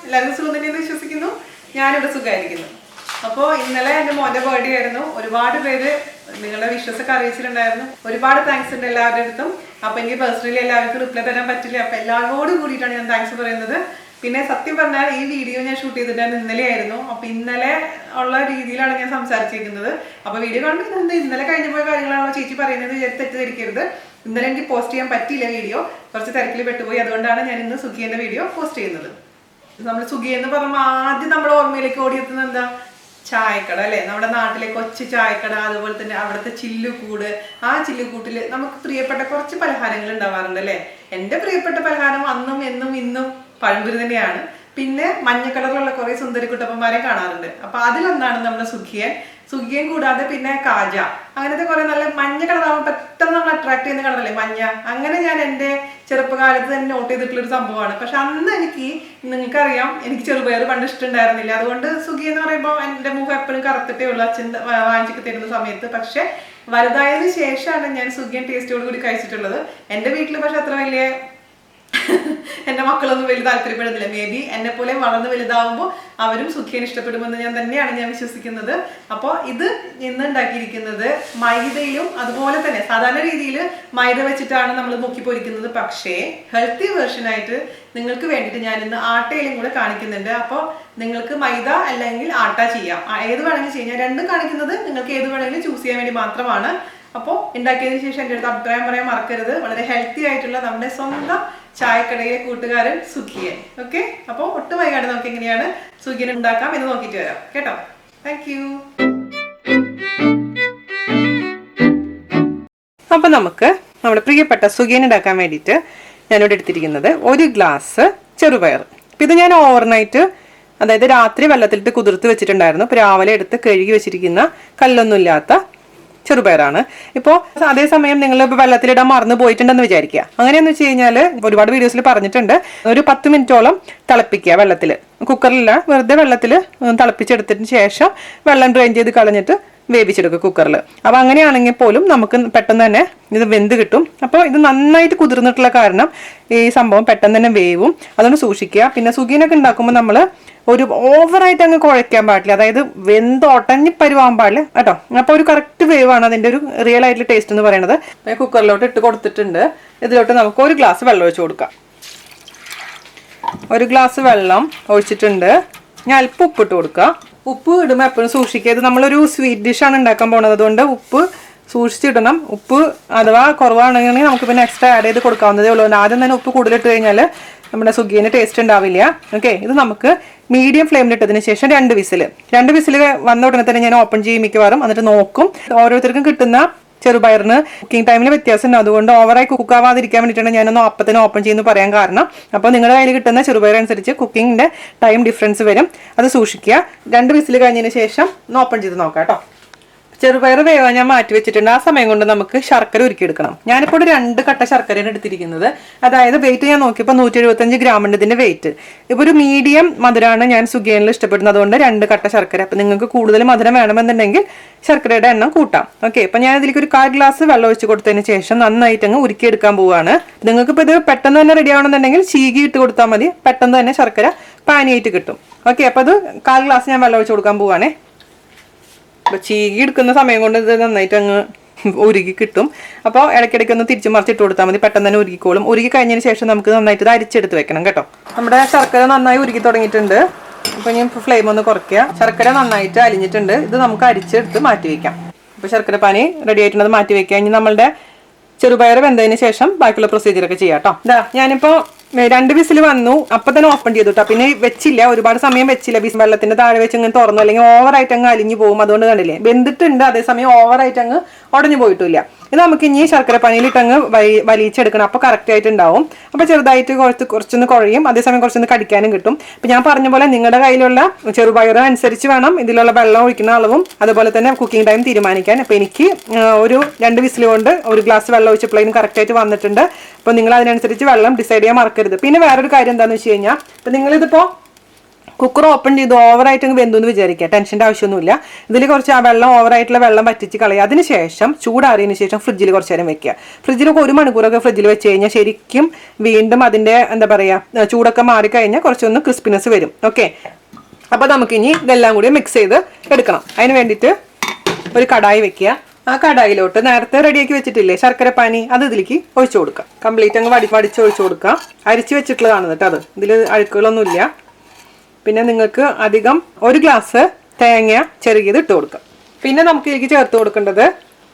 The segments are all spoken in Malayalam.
എല്ലാവരും സുഖം തന്നെയെന്ന് വിശ്വസിക്കുന്നു. ഞാനിവിടെ സുഖമായിരിക്കുന്നു. അപ്പോൾ ഇന്നലെ എൻ്റെ മോൻ്റെ ബർത്ത്ഡേ ആയിരുന്നു. ഒരുപാട് പേര് നിങ്ങളുടെ വിശ്വാസമൊക്കെ അറിയിച്ചിട്ടുണ്ടായിരുന്നു. ഒരുപാട് താങ്ക്സ് ഉണ്ട് എല്ലാവരുടെ അടുത്തും. അപ്പോൾ എനിക്ക് പേഴ്സണലി എല്ലാവർക്കും റിപ്ലൈ തരാൻ പറ്റില്ല. അപ്പോൾ എല്ലാവരോടും കൂടിയിട്ടാണ് ഞാൻ താങ്ക്സ് പറയുന്നത്. പിന്നെ സത്യം പറഞ്ഞാൽ ഈ വീഡിയോ ഞാൻ ഷൂട്ട് ചെയ്തിട്ടാണ് ഇന്നലെ ആയിരുന്നു. അപ്പോൾ ഇന്നലെ ഉള്ള രീതിയിലാണ് ഞാൻ സംസാരിച്ചിരിക്കുന്നത്. അപ്പോൾ വീഡിയോ കാണുമ്പോൾ ഇന്നലെ കഴിഞ്ഞ പോയ കാര്യങ്ങളാണോ ചേച്ചി പറയുന്നത് തെറ്റിദ്ധരിക്കരുത്. ഇന്നലെ എനിക്ക് പോസ്റ്റ് ചെയ്യാൻ പറ്റിയില്ല വീഡിയോ, കുറച്ച് തിരക്കിൽ പെട്ടുപോയി. അതുകൊണ്ടാണ് ഞാൻ ഇന്ന് സുഖിയൻ്റെ വീഡിയോ പോസ്റ്റ് ചെയ്യുന്നത്. നമ്മൾ സുഖി എന്ന് പറയുമ്പോൾ ആദ്യം നമ്മുടെ ഓർമ്മയിലേക്ക് ഓടിയെത്തുന്നത് എന്താ? ചായക്കട അല്ലേ? നമ്മുടെ നാട്ടിലെ കൊച്ചു ചായക്കട, അതുപോലെ തന്നെ അവിടുത്തെ ചില്ലുകൂട്. ആ ചില്ലുകൂട്ടിൽ നമുക്ക് പ്രിയപ്പെട്ട കുറച്ച് പലഹാരങ്ങൾ ഉണ്ടാവാറുണ്ട് അല്ലേ? എൻ്റെ പ്രിയപ്പെട്ട പലഹാരം അന്നും എന്നും ഇന്നും പഴംപൊരി തന്നെയാണ്. പിന്നെ മഞ്ഞ കളറിലുള്ള കുറേ സുന്ദരി കുട്ടപ്പന്മാരെ കാണാറുണ്ട്. അപ്പൊ അതിലൊന്നാണ് നമ്മുടെ സുഖിയൻ കൂടാതെ പിന്നെ കാജ, അങ്ങനത്തെ കുറെ നല്ല മഞ്ഞ കളറാകുമ്പോൾ പെട്ടെന്ന് നമ്മൾ അട്രാക്ട് ചെയ്യുന്ന കളറല്ലേ മഞ്ഞ. അങ്ങനെ ഞാൻ എൻ്റെ ചെറുപ്പകാലത്ത് തന്നെ നോട്ട് ചെയ്തിട്ടുള്ളൊരു സംഭവമാണ്. പക്ഷെ അന്ന് നിങ്ങൾക്കറിയാം, എനിക്ക് ചെറുപയർ പണ്ട് ഇഷ്ടമുണ്ടായിരുന്നില്ല. അതുകൊണ്ട് സുഖി എന്ന് പറയുമ്പോൾ എൻ്റെ മുഖം എപ്പോഴും കറുത്തിട്ടേ ഉള്ളൂ അച്ഛൻ വാങ്ങിച്ചിട്ട് തരുന്ന സമയത്ത്. പക്ഷെ വലുതായതിനു ശേഷമാണ് ഞാൻ സുഖിയൻ ടേസ്റ്റോട് കൂടി കഴിച്ചിട്ടുള്ളത്. എൻ്റെ വീട്ടിൽ പക്ഷെ അത്ര വലിയ എൻ്റെ മക്കളൊന്നും വലിയ താല്പര്യപ്പെടുന്നില്ല. മേ ബി എന്നെ പോലെ വളർന്ന് വലുതാവുമ്പോൾ അവരും സുഖിയൻ ഇഷ്ടപ്പെടുമെന്ന് ഞാൻ വിശ്വസിക്കുന്നത്. അപ്പോൾ ഇത് ഇന്ന് ഉണ്ടാക്കിയിരിക്കുന്നത് മൈദയിലും അതുപോലെ തന്നെ സാധാരണ രീതിയിൽ മൈദ വെച്ചിട്ടാണ് നമ്മൾ മുക്കി പൊരിക്കുന്നത്. പക്ഷേ ഹെൽത്തി വേർഷനായിട്ട് നിങ്ങൾക്ക് വേണ്ടിയിട്ട് ഞാൻ ഇന്ന് ആട്ടയിലും കൂടെ കാണിക്കുന്നുണ്ട്. അപ്പോൾ നിങ്ങൾക്ക് മൈദ അല്ലെങ്കിൽ ആട്ട ചെയ്യാം, ഏത് വേണമെങ്കിലും ചെയ്യാം. ഞാൻ രണ്ടും കാണിക്കുന്നത് നിങ്ങൾക്ക് ഏത് വേണമെങ്കിലും ചൂസ് ചെയ്യാൻ വേണ്ടി മാത്രമാണ്. അപ്പോൾ ഉണ്ടാക്കിയതിന് ശേഷം എൻ്റെ അടുത്ത് അഭിപ്രായം പറയാൻ മറക്കരുത്. വളരെ ഹെൽത്തി ആയിട്ടുള്ള നമ്മുടെ സ്വന്തം ചായക്കടയിലെ കൂട്ടുകാരൻ സുഖിയൻ. ഓക്കെ, അപ്പോൾ ഒട്ടും വൈകാതെ നമുക്ക് എങ്ങനെയാണ് സുഖിയൻ ഉണ്ടാക്കാം എന്ന് നോക്കിയിട്ട് വരാം കേട്ടോ. Thank you. അപ്പം നമുക്ക് നമ്മുടെ പ്രിയപ്പെട്ട സുഖിയൻ ഉണ്ടാക്കാൻ വേണ്ടിയിട്ട് ഞാനിവിടെ എടുത്തിരിക്കുന്നത് 1 ഗ്ലാസ് ചെറുപയർ. അപ്പം ഇത് ഞാൻ ഓവർനൈറ്റ്, അതായത് രാത്രി വെള്ളത്തിലിട്ട് കുതിർത്ത് വെച്ചിട്ടുണ്ടായിരുന്നു. ഇപ്പോൾ രാവിലെ എടുത്ത് കഴുകി വെച്ചിരിക്കുന്ന കല്ലൊന്നുമില്ലാത്ത ചെറുപയറാണ്. ഇപ്പോൾ അതേസമയം നിങ്ങൾ വെള്ളത്തിലിടാൻ മറന്നു പോയിട്ടുണ്ടെന്ന് വിചാരിക്കുക. അങ്ങനെയെന്ന് വെച്ച് കഴിഞ്ഞാൽ ഒരുപാട് വീഡിയോസിൽ പറഞ്ഞിട്ടുണ്ട്, ഒരു 10 മിനിറ്റോളം തിളപ്പിക്കുക വെള്ളത്തിൽ, കുക്കറിലല്ല വെറുതെ വെള്ളത്തിൽ തിളപ്പിച്ചെടുത്തതിന് ശേഷം വെള്ളം ഡ്രെയിൻ ചെയ്ത് കളഞ്ഞിട്ട് വേവിച്ചെടുക്കുക കുക്കറിൽ. അപ്പോൾ അങ്ങനെയാണെങ്കിൽ പോലും നമുക്ക് പെട്ടെന്ന് തന്നെ ഇത് വെന്ത് കിട്ടും. അപ്പോൾ ഇത് നന്നായിട്ട് കുതിർന്നിട്ടുള്ള കാരണം ഈ സംഭവം പെട്ടെന്ന് തന്നെ വേവും. അതുകൊണ്ട് സൂക്ഷിക്കുക. പിന്നെ സുഖിയനൊക്കെ ഉണ്ടാക്കുമ്പോൾ നമ്മൾ ഒരു ഓവറായിട്ട് അങ്ങ് കുഴയ്ക്കാൻ പാടില്ല, അതായത് വെന്ത് ഒട്ടഞ്ഞ് പരുവാൻ പാടില്ല കേട്ടോ. അപ്പോൾ ഒരു കറക്റ്റ് വേവാണ് അതിൻ്റെ ഒരു റിയൽ ആയിട്ടുള്ള ടേസ്റ്റ് എന്ന് പറയുന്നത്. കുക്കറിലോട്ട് ഇട്ട് കൊടുത്തിട്ടുണ്ട്. ഇതിലോട്ട് നമുക്ക് 1 ഗ്ലാസ് വെള്ളം ഒഴിച്ച് കൊടുക്കാം. 1 ഗ്ലാസ് വെള്ളം ഒഴിച്ചിട്ടുണ്ട്. ഞാൻ അല്പം ഉപ്പിട്ട് കൊടുക്കുക. ഉപ്പ് ഇടുമ്പോൾ എപ്പോഴും സൂക്ഷിക്കുക, ഇത് നമ്മളൊരു സ്വീറ്റ് ഡിഷാണ് ഉണ്ടാക്കാൻ പോകുന്നത്. അതുകൊണ്ട് ഉപ്പ് സൂക്ഷിച്ചിടണം. ഉപ്പ് അഥവാ കുറവാണെങ്കിൽ നമുക്ക് പിന്നെ എക്സ്ട്രാ ആഡ് ചെയ്ത് കൊടുക്കാവുന്നതേ ഉള്ളൂ. ആദ്യം തന്നെ ഉപ്പ് കൂടുതലിട്ട് കഴിഞ്ഞാൽ നമ്മുടെ സുഖിയന് ടേസ്റ്റ് ഉണ്ടാവില്ല. ഓക്കെ, ഇത് നമുക്ക് മീഡിയം ഫ്ലെയിമിലിട്ടതിന് ശേഷം 2 വിസിൽ വന്ന ഉടനെ തന്നെ ഞാൻ ഓപ്പൺ ചെയ്യും മിക്കവാറും. എന്നിട്ട് നോക്കും. ഓരോരുത്തർക്കും കിട്ടുന്ന ചെറുപയറിന് കുക്കിംഗ് ടൈമിൽ വ്യത്യാസം ഉണ്ട്. അതുകൊണ്ട് ഓവറായി കുക്കാവാതിരിക്കാൻ വേണ്ടിയിട്ടാണ് ഞാനൊന്ന് അപ്പത്തിന് ഓപ്പൺ ചെയ്യുന്നു പറയാൻ കാരണം. അപ്പോൾ നിങ്ങളുടെ കയ്യിൽ കിട്ടുന്ന ചെറുപയർ അനുസരിച്ച് കുക്കിങ്ങിൻ്റെ ടൈം ഡിഫറൻസ് വരും, അത് സൂക്ഷിക്കുക. 2 വിസിൽ കഴിഞ്ഞതിന് ശേഷം ഒന്ന് ഓപ്പൺ ചെയ്ത് നോക്കാം കേട്ടോ. ചെറുപയർ വേവാൻ ഞാൻ മാറ്റി വെച്ചിട്ടുണ്ട്. ആ സമയം കൊണ്ട് നമുക്ക് ശർക്കര ഉരുക്കിയെടുക്കണം. ഞാനിപ്പോൾ 2 കട്ട ശർക്കരയാണ് എടുത്തിരിക്കുന്നത്. അതായത് വെയിറ്റ് ഞാൻ നോക്കിയപ്പോൾ 175 ഗ്രാമുണ്ട് ഇതിൻ്റെ വെയിറ്റ്. ഇപ്പോൾ ഒരു മീഡിയം മധുരമാണ് ഞാൻ സുഖിയനിൽ ഇഷ്ടപ്പെടുന്നത്. അതുകൊണ്ട് 2 കട്ട ശർക്കര. അപ്പം നിങ്ങൾക്ക് കൂടുതൽ മധുരം വേണമെന്നുണ്ടെങ്കിൽ ശർക്കരയുടെ എണ്ണം കൂട്ടാം. ഓക്കെ, അപ്പം ഞാൻ ഇതിലേക്ക് ഒരു 1/4 ഗ്ലാസ് വെള്ളം ഒഴിച്ച് കൊടുത്തതിന് ശേഷം നന്നായിട്ട് അങ്ങ് ഉരുക്കിയെടുക്കാൻ പോവുകയാണ്. നിങ്ങൾക്കിപ്പോൾ ഇത് പെട്ടെന്ന് തന്നെ റെഡി ആവണമെന്നുണ്ടെങ്കിൽ ചീകി ഇട്ട് കൊടുത്താൽ മതി. പെട്ടെന്ന് തന്നെ ശർക്കര പാനിയായിട്ട് കിട്ടും. ഓക്കെ, അപ്പോൾ അത് 1/4 ഗ്ലാസ് ഞാൻ വെള്ളം ഒഴിച്ച് കൊടുക്കാൻ പോവുകയാണേ. അപ്പോൾ ചീകി എടുക്കുന്ന സമയം കൊണ്ട് ഇത് നന്നായിട്ട് അങ്ങ് ഉരുകി കിട്ടും. അപ്പോൾ ഇടയ്ക്കിടയ്ക്ക് ഒന്ന് തിരിച്ച് മറിച്ചിട്ട് കൊടുത്താൽ മതി, പെട്ടെന്ന് തന്നെ ഉരുകിക്കോളും. ഉരുകി കഴിഞ്ഞതിന് ശേഷം നമുക്ക് നന്നായിട്ട് ഇത് അരിച്ചെടുത്ത് വെക്കണം കേട്ടോ. നമ്മുടെ ശർക്കര നന്നായി ഉരുകി തുടങ്ങിയിട്ടുണ്ട്. അപ്പോൾ ഞാൻ ഫ്ലെയിം ഒന്ന് കുറയ്ക്കുക. ശർക്കര നന്നായിട്ട് അലിഞ്ഞിട്ടുണ്ട്. ഇത് നമുക്ക് അരിച്ചെടുത്ത് മാറ്റി വയ്ക്കാം. അപ്പോൾ ശർക്കര പാനി റെഡി ആയിട്ടുള്ളത് മാറ്റി വയ്ക്കുക. ഇനി നമ്മളുടെ ചെറുപയർ വെന്തതിന് ശേഷം ബാക്കിയുള്ള പ്രൊസീജിയറൊക്കെ ചെയ്യാം കേട്ടോ. ഇതാ ഞാനിപ്പോൾ 2 വിസിൽ വന്നു, അപ്പം തന്നെ ഓപ്പൺ ചെയ്തു കേട്ടോ. പിന്നെ വെച്ചില്ല, ഒരുപാട് സമയം വെച്ചില്ല. വെള്ളത്തിന്റെ താഴെ വെച്ച് ഇങ്ങനെ തുറന്നു, അല്ലെങ്കിൽ ഓവറായിട്ട് അങ്ങ് അലിഞ്ഞു പോകും. അതുകൊണ്ട് കണ്ടില്ലേ, വെന്തിട്ടുണ്ട്, അതേസമയം ഓവറായിട്ട് അങ്ങ് ഉടഞ്ഞു പോയിട്ടില്ല. ഇത് നമുക്ക് ഇനി ശർക്കര പാനിയിലിട്ട് അങ്ങ് വലിച്ചെടുക്കണം. അപ്പോൾ കറക്റ്റ് ആയിട്ടുണ്ടാവും. അപ്പോൾ ചെറുതായിട്ട് കുറച്ചൊന്ന് കുഴയും, അതേസമയം കുറച്ചൊന്ന് കടിക്കാനും കിട്ടും. അപ്പം ഞാൻ പറഞ്ഞ പോലെ നിങ്ങളുടെ കയ്യിലുള്ള ചെറുപയർ അനുസരിച്ച് വേണം ഇതിലുള്ള വെള്ളം ഒഴിക്കുന്ന അളവും അതുപോലെ തന്നെ കുക്കിംഗ് ടൈം തീരുമാനിക്കാൻ. അപ്പോൾ എനിക്ക് ഒരു 2 വിസിൽ കൊണ്ട് 1 ഗ്ലാസ് വെള്ളം ഒഴിച്ചപ്പോഴേക്കും കറക്റ്റായിട്ട് വന്നിട്ടുണ്ട്. അപ്പോൾ നിങ്ങൾ അതിനനുസരിച്ച് വെള്ളം ഡിസൈഡ് ചെയ്യാൻ മറക്കരുത്. പിന്നെ വേറൊരു കാര്യം എന്താണെന്ന് വെച്ച് കഴിഞ്ഞാൽ, ഇപ്പം നിങ്ങളിതിപ്പോൾ കുക്കർ ഓപ്പൺ ചെയ്ത് ഓവറായിട്ട് വെന്തെന്ന് വിചാരിക്കുക, ടെൻഷൻ്റെ ആവശ്യമൊന്നുമില്ല. ഇതിൽ കുറച്ച് ആ വെള്ളം ഓവറായിട്ടുള്ള വെള്ളം വറ്റിച്ച് കളയുക. അതിനുശേഷം ചൂടാറിയതിന് ശേഷം ഫ്രിഡ്ജിൽ കുറച്ച് നേരം വെക്കുക. ഫ്രിഡ്ജിലൊക്കെ 1 മണിക്കൂറൊക്കെ ഫ്രിഡ്ജിൽ വെച്ച് കഴിഞ്ഞാൽ ശരിക്കും വീണ്ടും അതിൻ്റെ എന്താ പറയുക ചൂടൊക്കെ മാറിക്കഴിഞ്ഞാൽ കുറച്ചൊന്ന് ക്രിസ്പിനെസ് വരും. ഓക്കെ, അപ്പോൾ നമുക്കിനി ഇതെല്ലാം കൂടി മിക്സ് ചെയ്ത് എടുക്കണം. അതിന് വേണ്ടിയിട്ട് ഒരു കടായി വെക്കുക. ആ കടായിലോട്ട് നേരത്തെ റെഡിയാക്കി വെച്ചിട്ടില്ലേ ശർക്കരപ്പാനി, അത് ഇതിലേക്ക് ഒഴിച്ചു കൊടുക്കുക. കംപ്ലീറ്റ് അങ്ങ് വടിച്ച് ഒഴിച്ചു കൊടുക്കുക. അരിച്ച് വെച്ചിട്ടുള്ളതാണ് കേട്ടോ അത്, ഇതിൽ അഴുക്കുകളൊന്നുമില്ല. പിന്നെ നിങ്ങൾക്ക് അധികം 1 ഗ്ലാസ് തേങ്ങ ചെറുകിയത് ഇട്ട് കൊടുക്കുക. പിന്നെ നമുക്ക് ഇതിലേക്ക് ചേർത്ത് കൊടുക്കേണ്ടത്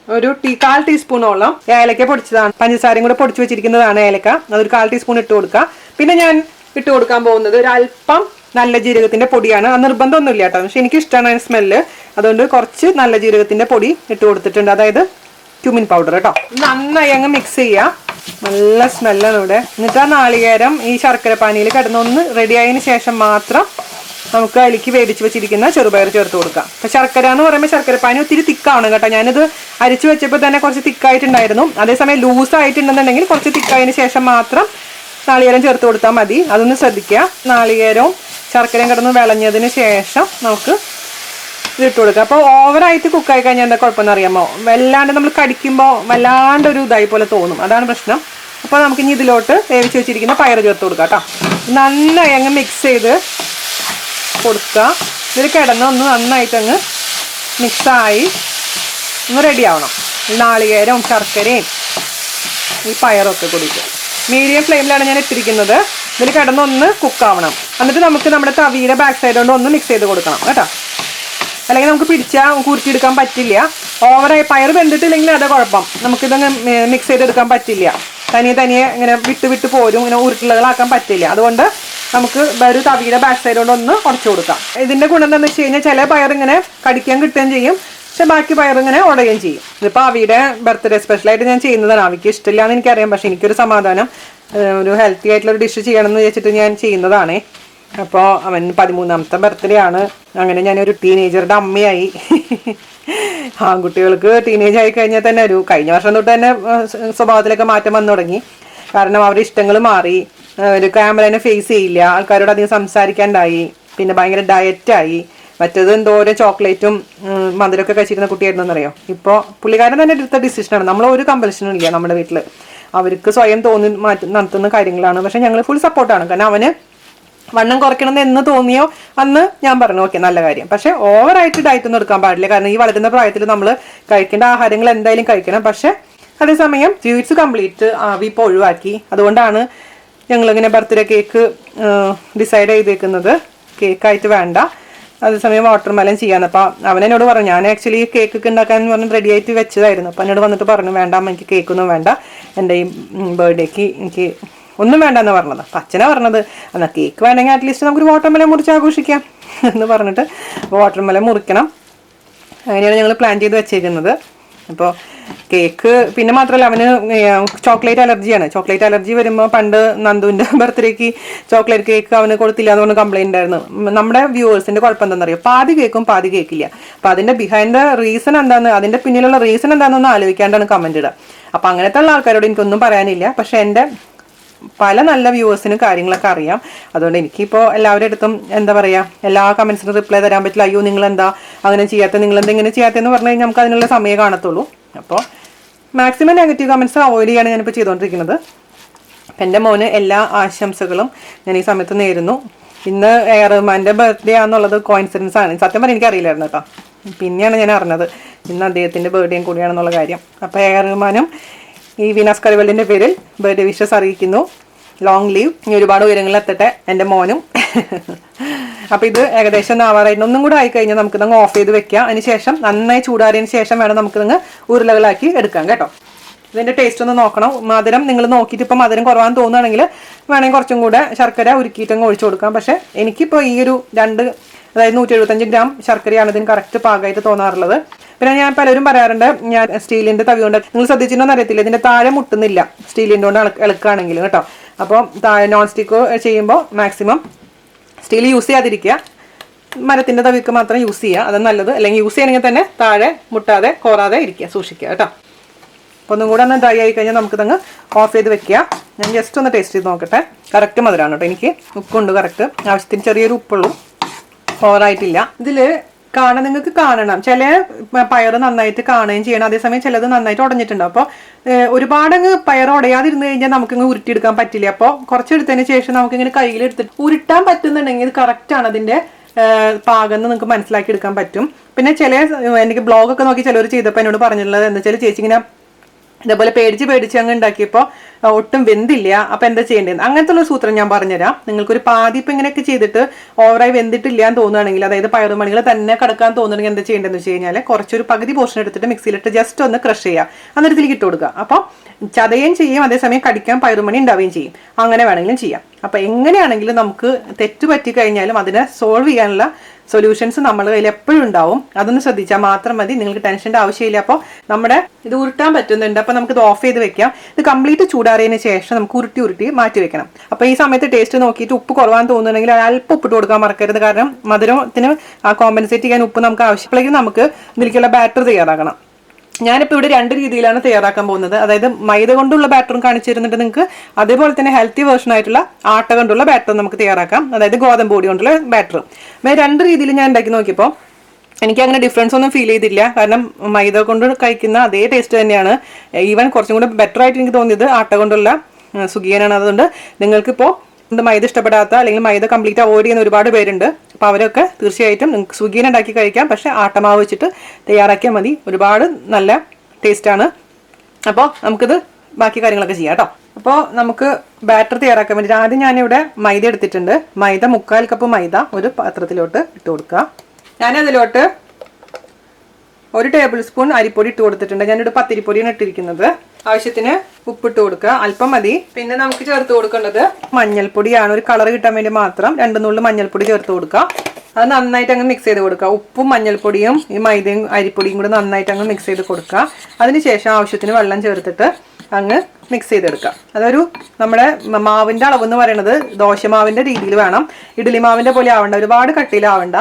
ഒരു 1/4 ടീസ്പൂണോളം ഏലക്ക പൊടിച്ചതാണ്. പഞ്ചസാരയും കൂടെ പൊടിച്ച് വെച്ചിരിക്കുന്നതാണ് ഏലക്ക. അതൊരു 1/4 ടീസ്പൂൺ ഇട്ട് കൊടുക്കുക. പിന്നെ ഞാൻ ഇട്ട് കൊടുക്കാൻ പോകുന്നത് ഒരല്പം നല്ല ജീരകത്തിന്റെ പൊടിയാണ്. അത് നിർബന്ധമൊന്നുമില്ല കേട്ടോ, പക്ഷെ എനിക്ക് ഇഷ്ടമാണ് അതിന് സ്മെല്ല്. അതുകൊണ്ട് കുറച്ച് നല്ല ജീരകത്തിന്റെ പൊടി ഇട്ട് കൊടുത്തിട്ടുണ്ട്, അതായത് ക്യുമിൻ പൗഡർ കേട്ടോ. നന്നായി അങ്ങ് മിക്സ് ചെയ്യുക. നല്ല സ്മെല്ലാണ് ഇവിടെ. എന്നിട്ട് ആ നാളികേരം ഈ ശർക്കര പാനിയിൽ കിടന്നൊന്ന് റെഡി ആയതിനു ശേഷം മാത്രം നമുക്ക് അതിലേക്ക് വേവിച്ച് വെച്ചിരിക്കുന്ന ചെറുപയർ ചേർത്ത് കൊടുക്കാം. അപ്പം ശർക്കര എന്ന് പറയുമ്പോൾ ശർക്കര പാനി ഒത്തിരി തിക്കാണ് കേട്ടോ. ഞാനിത് അരിച്ചു വെച്ചപ്പോൾ തന്നെ കുറച്ച് തിക്കായിട്ടുണ്ടായിരുന്നു. അതേസമയം ലൂസ് ആയിട്ടുണ്ടെന്നുണ്ടെങ്കിൽ കുറച്ച് തിക്കായതിനു ശേഷം മാത്രം നാളികേരം ചേർത്ത് കൊടുത്താൽ മതി. അതൊന്ന് ശ്രദ്ധിക്കുക. നാളികേരവും ശർക്കരയും കിടന്ന് വിളഞ്ഞതിന് ശേഷം നമുക്ക് ഇതിട്ട് കൊടുക്കുക. അപ്പോൾ ഓവറായിട്ട് കുക്കായി കഴിഞ്ഞാൽ എന്താ കുഴപ്പമെന്ന് അറിയാമോ, വല്ലാണ്ട് നമ്മൾ കടിക്കുമ്പോൾ വല്ലാണ്ട് ഒരു ഇതായി പോലെ തോന്നും, അതാണ് പ്രശ്നം. അപ്പോൾ നമുക്കിനി ഇതിലോട്ട് വേവിച്ച് വെച്ചിരിക്കുന്ന പയർ ചേർത്ത് കൊടുക്കാം കേട്ടോ. നന്നായി അങ്ങ് മിക്സ് ചെയ്ത് കൊടുക്കുക. ഇതിൽ കിടന്ന് ഒന്ന് നന്നായിട്ട് അങ്ങ് മിക്സായി ഒന്ന് റെഡി ആവണം. നാളികേരവും ശർക്കരയും ഈ പയറൊക്കെ കൂടിയിട്ട് മീഡിയം ഫ്ലെയിമിലാണ് ഞാൻ ഇട്ടിരിക്കുന്നത്. ഇതിൽ കിടന്നൊന്ന് കുക്കാവണം. എന്നിട്ട് നമുക്ക് നമ്മുടെ തവിയുടെ ബാക്ക് സൈഡ് കൊണ്ട് ഒന്ന് മിക്സ് ചെയ്ത് കൊടുക്കണം കേട്ടോ. അല്ലെങ്കിൽ നമുക്ക് പിടിച്ചാൽ കുറുക്കിയെടുക്കാൻ പറ്റില്ല. ഓവറായി പയർ വെന്തിട്ടില്ലെങ്കിൽ അതാ കുഴപ്പം, നമുക്കിതങ്ങ് മിക്സ് ചെയ്തെടുക്കാൻ പറ്റില്ല. തനിയെ ഇങ്ങനെ വിട്ട് പോരും, ഇങ്ങനെ ഉരുട്ടുകളാക്കാൻ പറ്റില്ല. അതുകൊണ്ട് നമുക്ക് ഒരു തവിയുടെ ബാക്ക് സൈഡ് കൊണ്ട് ഒന്ന് ഉടച്ചു കൊടുക്കാം. ഇതിൻ്റെ ഗുണം എന്താണെന്ന് വെച്ച് കഴിഞ്ഞാൽ ചില പയർ ഇങ്ങനെ കടിക്കാൻ കിട്ടുകയും ചെയ്യും, പക്ഷെ ബാക്കി പയർ ഇങ്ങനെ ഉടയുകയും ചെയ്യും. ഇതിപ്പോൾ അവിയുടെ ബർത്ത്ഡേ സ്പെഷ്യലായിട്ട് ഞാൻ ചെയ്യുന്നതാണ്. അവിക്ക് ഇഷ്ടമില്ല എന്ന് എനിക്കറിയാം, പക്ഷെ എനിക്കൊരു സമാധാനം, ഒരു ഹെൽത്തി ആയിട്ടുള്ളൊരു ഡിഷ് ചെയ്യണമെന്ന് വിചാരിച്ചിട്ട് ഞാൻ ചെയ്യുന്നതാണേ. അപ്പോൾ അവൻ 13ാമത്തെ ബർത്ത്ഡേ ആണ്. അങ്ങനെ ഞാനൊരു ടീനേജറുടെ അമ്മയായി. ആൺകുട്ടികൾക്ക് ടീനേജ് ആയി കഴിഞ്ഞാൽ തന്നെ കഴിഞ്ഞ വർഷം തൊട്ട് തന്നെ സ്വഭാവത്തിലൊക്കെ മാറ്റം വന്നു തുടങ്ങി. കാരണം അവരുടെ ഇഷ്ടങ്ങൾ മാറി, ഒരു ക്യാമറേനെ ഫേസ് ചെയ്യില്ല, ആൾക്കാരോട് അധികം സംസാരിക്കാണ്ടായി, പിന്നെ ഭയങ്കര ഡയറ്റായി. മറ്റേത് എന്തോരം ചോക്ലേറ്റും മധുരമൊക്കെ കഴിച്ചിരുന്ന കുട്ടിയായിരുന്നു എന്നറിയോ. ഇപ്പോൾ പുള്ളിക്കാരൻ തന്നെ എടുത്ത ഡിസിഷനാണ്. നമ്മൾ ഒരു കമ്പൽഷനും ഇല്ല നമ്മുടെ വീട്ടിൽ. അവർക്ക് സ്വയം നടത്തുന്ന കാര്യങ്ങളാണ്. പക്ഷെ ഞങ്ങൾ ഫുൾ സപ്പോർട്ടാണ്. കാരണം അവന് വണ്ണം കുറയ്ക്കണമെന്ന് എന്ന് തോന്നിയോ അന്ന് ഞാൻ പറഞ്ഞു ഓക്കെ നല്ല കാര്യം. പക്ഷെ ഓവറായിട്ട് ഡയറ്റ് ഒന്നും എടുക്കാൻ പാടില്ല. കാരണം ഈ വളരുന്ന പ്രായത്തിൽ നമ്മൾ കഴിക്കേണ്ട ആഹാരങ്ങൾ എന്തായാലും കഴിക്കണം. പക്ഷെ അതേസമയം സ്വീറ്റ്സ് കംപ്ലീറ്റ് ആവി ഇപ്പോൾ ഒഴിവാക്കി. അതുകൊണ്ടാണ് ഞങ്ങളിങ്ങനെ ബർത്ത്ഡേ കേക്ക് ഡിസൈഡ് ചെയ്തേക്കുന്നത്. കേക്കായിട്ട് വേണ്ട, അതേസമയം വാട്ടർ മെലൻ ചെയ്യാന്ന്. അപ്പം അവനെന്നോട് പറഞ്ഞു, ഞാൻ ആക്ച്വലി കേക്ക് ഉണ്ടാക്കാൻ പറഞ്ഞ് റെഡി ആയിട്ട് വെച്ചതായിരുന്നു. അപ്പം എന്നോട് വന്നിട്ട് പറഞ്ഞു വേണ്ട അമ്മ, എനിക്ക് കേക്കൊന്നും വേണ്ട, എൻ്റെ ഈ ബർത്ത്ഡേക്ക് എനിക്ക് ഒന്നും വേണ്ടെന്ന് പറഞ്ഞത്. അപ്പം അച്ഛനാ പറഞ്ഞത് എന്നാൽ കേക്ക് വേണമെങ്കിൽ അറ്റ്ലീസ്റ്റ് നമുക്കൊരു വാട്ടർ മെലൻ മുറിച്ച് ആഘോഷിക്കാം എന്ന് പറഞ്ഞിട്ട് വാട്ടർ മെലൻ മുറിക്കണം. അങ്ങനെയാണ് ഞങ്ങൾ പ്ലാൻ ചെയ്ത് വെച്ചേക്കുന്നത്. അപ്പോൾ കേക്ക് പിന്നെ മാത്രമല്ല അവന് ചോക്ലേറ്റ് അലർജിയാണ്. ചോക്ലേറ്റ് അലർജി വരുമ്പോൾ പണ്ട് നന്ദുവിൻ്റെ ബർത്ത്ഡേക്ക് ചോക്ലേറ്റ് കേക്ക് അവന് കൊടുത്തില്ല അതുകൊണ്ട് കംപ്ലൈൻ്റ് ആയിരുന്നു. നമ്മുടെ വ്യൂവേഴ്സിൻ്റെ കുഴപ്പം എന്താണെന്നറിയോ, പാതി കേക്കും പാതി കേക്കില്ല. അപ്പോൾ അതിൻ്റെ ബിഹൈൻഡ് റീസൺ എന്താണെന്ന്, അതിൻ്റെ പിന്നിലുള്ള റീസൺ എന്താണെന്നൊന്ന് ആലോചിക്കാണ്ടാണ് കമൻറ്റ് ഇടുക. അപ്പോൾ അങ്ങനത്തെ ഉള്ള ആൾക്കാരോട് എനിക്കൊന്നും പറയാനില്ല. പക്ഷേ എൻ്റെ പല നല്ല വ്യൂവേഴ്സിനും കാര്യങ്ങളൊക്കെ അറിയാം. അതുകൊണ്ട് എനിക്കിപ്പോൾ എല്ലാവരുടെ അടുത്തും എന്താ പറയുക, എല്ലാ കമൻസിനും റിപ്ലൈ തരാൻ പറ്റില്ല. അയ്യോ നിങ്ങളെന്താ അങ്ങനെ ചെയ്യാത്ത, നിങ്ങളെന്താ ഇങ്ങനെ ചെയ്യാത്തതെന്ന് പറഞ്ഞു കഴിഞ്ഞാൽ നമുക്ക് അതിനുള്ള സമയം കാണത്തുള്ളൂ. അപ്പോൾ മാക്സിമം നെഗറ്റീവ് കമൻസ് അവോയ്ഡ് ചെയ്യാണ് ഞാനിപ്പോൾ ചെയ്തുകൊണ്ടിരിക്കുന്നത്. എൻ്റെ മോന് എല്ലാ ആശംസകളും ഞാൻ ഈ സമയത്ത് നേരുന്നു. ഇന്ന് റഹ്മാൻ്റെ ബർത്ത്ഡേ ആണെന്നുള്ളത് കോയിൻസിഡൻസ് ആണ്. സത്യം പറഞ്ഞാൽ എനിക്കറിയില്ലായിരുന്നു കേട്ടോ. പിന്നെയാണ് ഞാൻ അറിഞ്ഞത് ഇന്ന് അദ്ദേഹത്തിൻ്റെ ബർത്ത്ഡേയും കൂടിയാണെന്നുള്ള കാര്യം. അപ്പോൾ റഹ്മാനും ഈ വീനാസ് കറിവെള്ളിൻ്റെ പേരിൽ ബർത്ത്ഡേ വിഷസ് അറിയിക്കുന്നു. ലോങ് ലീവ്, ഇനി ഒരുപാട് ഉയരങ്ങളിലെത്തട്ടെ എൻ്റെ മോനും. അപ്പോൾ ഇത് ഏകദേശം ആവാറായിട്ട് ഒന്നും കൂടെ ആയിക്കഴിഞ്ഞാൽ നമുക്കിതങ്ങ് ഓഫ് ചെയ്ത് വെക്കാം. അതിനുശേഷം നന്നായി ചൂടാറിയതിന് ശേഷം വേണം നമുക്കിതങ്ങ് ഉരുളകളാക്കി എടുക്കാം കേട്ടോ. ഇതിൻ്റെ ടേസ്റ്റ് ഒന്ന് നോക്കണം. മധുരം നിങ്ങൾ നോക്കിയിട്ട് ഇപ്പോൾ മധുരം കുറവാന്ന് തോന്നുകയാണെങ്കിൽ വേണമെങ്കിൽ കുറച്ചും കൂടെ ശർക്കര ഉരുക്കിയിട്ടങ്ങ് ഒഴിച്ചു കൊടുക്കാം. പക്ഷേ എനിക്കിപ്പോൾ ഈ ഒരു അതായത് 175 ഗ്രാം ശർക്കരയാണ് ഇതിന് കറക്റ്റ് പാകമായിട്ട് തോന്നാറുള്ളത്. പിന്നെ ഞാൻ പലരും പറയാറുണ്ട് ഞാൻ സ്റ്റീലിൻ്റെ തവി കൊണ്ട്, നിങ്ങൾ ശ്രദ്ധിച്ചിട്ടുണ്ടോ അറിയത്തില്ല, ഇതിൻ്റെ താഴെ മുട്ടുന്നില്ല സ്റ്റീലിൻ്റെ കൊണ്ട് ഇളക്കുകയാണെങ്കിൽ കേട്ടോ. അപ്പോൾ നോൺ സ്റ്റിക്ക് ചെയ്യുമ്പോൾ മാക്സിമം സ്റ്റീൽ യൂസ് ചെയ്യാതിരിക്കുക, മരത്തിൻ്റെ തവിക്ക് മാത്രം യൂസ് ചെയ്യുക, അത് നല്ലത്. അല്ലെങ്കിൽ യൂസ് ചെയ്യണമെങ്കിൽ തന്നെ താഴെ മുട്ടാതെ കോറാതെ ഇരിക്കുക, സൂക്ഷിക്കുക കേട്ടോ. അപ്പോൾ ഒന്നും കൂടെ ഒന്ന് ഡ്രൈ ആയി കഴിഞ്ഞാൽ നമുക്കിതങ്ങ് ഓഫ് ചെയ്ത് വെക്കുക. ഞാൻ ജസ്റ്റ് ഒന്ന് ടേസ്റ്റ് ചെയ്ത് നോക്കട്ടെ. കറക്റ്റ് മധുരമാണ് കേട്ടോ, എനിക്ക് ഉപ്പുണ്ട് കറക്റ്റ്, ആവശ്യത്തിന് ചെറിയൊരു ഉപ്പുള്ളൂ. ഓവറായിട്ടില്ല. ഇതില് നിങ്ങൾക്ക് കാണണം, ചില പയറ് നന്നായിട്ട് കാണുകയും ചെയ്യണം, അതേസമയം ചിലത് നന്നായിട്ട് ഉടഞ്ഞിട്ടുണ്ട്. അപ്പോൾ ഒരുപാട് അങ്ങ് പയർ ഉടയാതിരുന്ന് കഴിഞ്ഞാൽ നമുക്കിങ്ങ് ഉരുട്ടിയെടുക്കാൻ പറ്റില്ല. അപ്പോൾ കുറച്ചെടുത്തതിന് ശേഷം നമുക്കിങ്ങനെ കയ്യിലെടുത്തിട്ട് ഉരുട്ടാൻ പറ്റുന്നുണ്ടെങ്കിൽ ഇത് കറക്റ്റാണ് അതിന്റെ പാകം എന്ന് നിങ്ങൾക്ക് മനസ്സിലാക്കി എടുക്കാൻ പറ്റും. പിന്നെ എനിക്ക് ബ്ലോഗൊക്കെ നോക്കി ചിലർ ചെയ്തപ്പോൾ എന്നോട് പറഞ്ഞിട്ടുള്ളത് എന്താ വെച്ചാൽ ചേച്ചി ഇങ്ങനെ ഇതേപോലെ പേടിച്ച് അങ്ങ് ഉണ്ടാക്കിയപ്പോൾ ഒട്ടും വെന്തില്ല, അപ്പൊ എന്താ ചെയ്യേണ്ടത്? അങ്ങനത്തെ ഉള്ള സൂത്രം ഞാൻ പറഞ്ഞുതരാം. നിങ്ങൾക്കൊരു പാതി ഇപ്പം ഇങ്ങനെയൊക്കെ ചെയ്തിട്ട് ഓവറായി വെന്തിട്ടില്ല എന്ന് തോന്നുകയാണെങ്കിൽ, അതായത് പയറുമണികൾ തന്നെ കടക്കാൻ തോന്നുകയാണെങ്കിൽ എന്താ ചെയ്യേണ്ടതെന്ന് വെച്ച് കഴിഞ്ഞാൽ കുറച്ചൊരു പകുതി പോർഷൻ എടുത്തിട്ട് മിക്സിയിലിട്ട് ജസ്റ്റ് ഒന്ന് ക്രഷ് ചെയ്യുക, എന്നിട്ട് ഇതിലേക്ക് ഇട്ട് കൊടുക്കുക. അപ്പോൾ ചതയും ചെയ്യും, അതേസമയം കടിക്കാൻ പയറുമണി ഉണ്ടാവുകയും ചെയ്യും. അങ്ങനെ വേണമെങ്കിലും ചെയ്യാം. അപ്പൊ എങ്ങനെയാണെങ്കിലും നമുക്ക് തെറ്റ് പറ്റി കഴിഞ്ഞാലും അതിനെ സോൾവ് ചെയ്യാനുള്ള സൊല്യൂഷൻസ് നമ്മുടെ കയ്യിൽ എപ്പോഴും ഉണ്ടാവും. അതൊന്ന് ശ്രദ്ധിച്ചാൽ മാത്രം മതി, നിങ്ങൾക്ക് ടെൻഷൻ്റെ ആവശ്യമില്ല. അപ്പോൾ നമ്മുടെ ഇത് ഉരുട്ടാൻ പറ്റുന്നുണ്ട്. അപ്പോൾ നമുക്ക് ഇത് ഓഫ് ചെയ്ത് വെക്കാം. ഇത് കംപ്ലീറ്റ് ചൂടാറിയതിന് ശേഷം നമുക്ക് ഉരുട്ടി മാറ്റി വെക്കണം. അപ്പോൾ ഈ സമയത്ത് ടേസ്റ്റ് നോക്കിയിട്ട് ഉപ്പ് കുറവാന്ന് തോന്നുന്നുണ്ടെങ്കിൽ അല്പം ഉപ്പിട്ട് കൊടുക്കാൻ മറക്കരുത്. കാരണം മധുരത്തിന് കോമ്പൻസേറ്റ് ചെയ്യാൻ ഉപ്പ് നമുക്ക് ആവശ്യമുള്ളെങ്കിൽ നമുക്ക് ഇതിലേക്കുള്ള ബാറ്റർ തയ്യാറാക്കണം. ഞാനിപ്പോൾ ഇവിടെ 2 രീതിയിലാണ് തയ്യാറാക്കാൻ പോകുന്നത്. അതായത് മൈദ കൊണ്ടുള്ള ബാറ്ററും കാണിച്ചു തരുന്നുണ്ട് നിങ്ങൾക്ക്, അതേപോലെ തന്നെ ഹെൽത്തി വേർഷൻ ആയിട്ടുള്ള ആട്ട കൊണ്ടുള്ള ബാറ്ററും നമുക്ക് തയ്യാറാക്കാം, അതായത് ഗോതമ്പ് പൊടി കൊണ്ടുള്ള ബാറ്ററും. 2 രീതിയിൽ ഞാൻ ഉണ്ടാക്കി നോക്കിയപ്പോൾ എനിക്ക് അങ്ങനെ ഡിഫറൻസ് ഒന്നും ഫീൽ ചെയ്തില്ല. കാരണം മൈദ കൊണ്ട് കഴിക്കുന്ന അതേ ടേസ്റ്റ് തന്നെയാണ്. ഈവൻ കുറച്ചും കൂടെ ബെറ്റർ ആയിട്ട് എനിക്ക് തോന്നിയത് ആട്ട കൊണ്ടുള്ള സുഖിയനാണ്. അതുകൊണ്ട് നിങ്ങൾക്കിപ്പോൾ മൈദ ഇഷ്ടപ്പെടാത്ത അല്ലെങ്കിൽ മൈദ കംപ്ലീറ്റ് അവോയ്ഡ് ചെയ്യുന്ന ഒരുപാട് പേരുണ്ട്. അപ്പോൾ അവരൊക്കെ തീർച്ചയായിട്ടും നിങ്ങൾക്ക് സുഖിയൻ ഉണ്ടാക്കി കഴിക്കാം. പക്ഷേ ആട്ടമാവ് വെച്ചിട്ട് തയ്യാറാക്കിയാൽ മതി, ഒരുപാട് നല്ല ടേസ്റ്റാണ്. അപ്പോൾ നമുക്കിത് ബാക്കി കാര്യങ്ങളൊക്കെ ചെയ്യാം കേട്ടോ. അപ്പോൾ നമുക്ക് ബാറ്റർ തയ്യാറാക്കാൻ വേണ്ടിയിട്ട് ആദ്യം ഞാനിവിടെ മൈദ എടുത്തിട്ടുണ്ട്. മൈദ 1/4 കപ്പ് മൈദ ഒരു പാത്രത്തിലോട്ട് ഇട്ട് കൊടുക്കുക. ഞാനതിലോട്ട് 1 ടേബിൾ സ്പൂൺ അരിപ്പൊടി ഇട്ട് കൊടുത്തിട്ടുണ്ട്. ഞാനിവിടെ പത്തിരിപ്പൊടിയാണ് ഇട്ടിരിക്കുന്നത്. ആവശ്യത്തിന് ഉപ്പിട്ട് കൊടുക്കുക, അല്പം മതി. പിന്നെ നമുക്ക് ചേർത്ത് കൊടുക്കേണ്ടത് മഞ്ഞൾപ്പൊടിയാണ്, ഒരു കളർ കിട്ടാൻ വേണ്ടി മാത്രം 2 നുള്ളി മഞ്ഞൾപ്പൊടി ചേർത്ത് കൊടുക്കുക. അത് നന്നായിട്ട് അങ്ങ് മിക്സ് ചെയ്ത് കൊടുക്കുക. ഉപ്പും മഞ്ഞൾപ്പൊടിയും ഈ മൈദയും അരിപ്പൊടിയും കൂടെ നന്നായിട്ട് അങ്ങ് മിക്സ് ചെയ്ത് കൊടുക്കുക. അതിനുശേഷം ആവശ്യത്തിന് വെള്ളം ചേർത്തിട്ട് അങ്ങ് മിക്സ് ചെയ്തെടുക്കുക. അതൊരു നമ്മുടെ മാവിൻ്റെ അളവ് എന്ന് പറയുന്നത് ദോശമാവിൻ്റെ രീതിയിൽ വേണം, ഇഡ്ഡലി മാവിൻ്റെ പോലെ ആവണ്ട, ഒരുപാട് കട്ടിയിലാവണ്ട,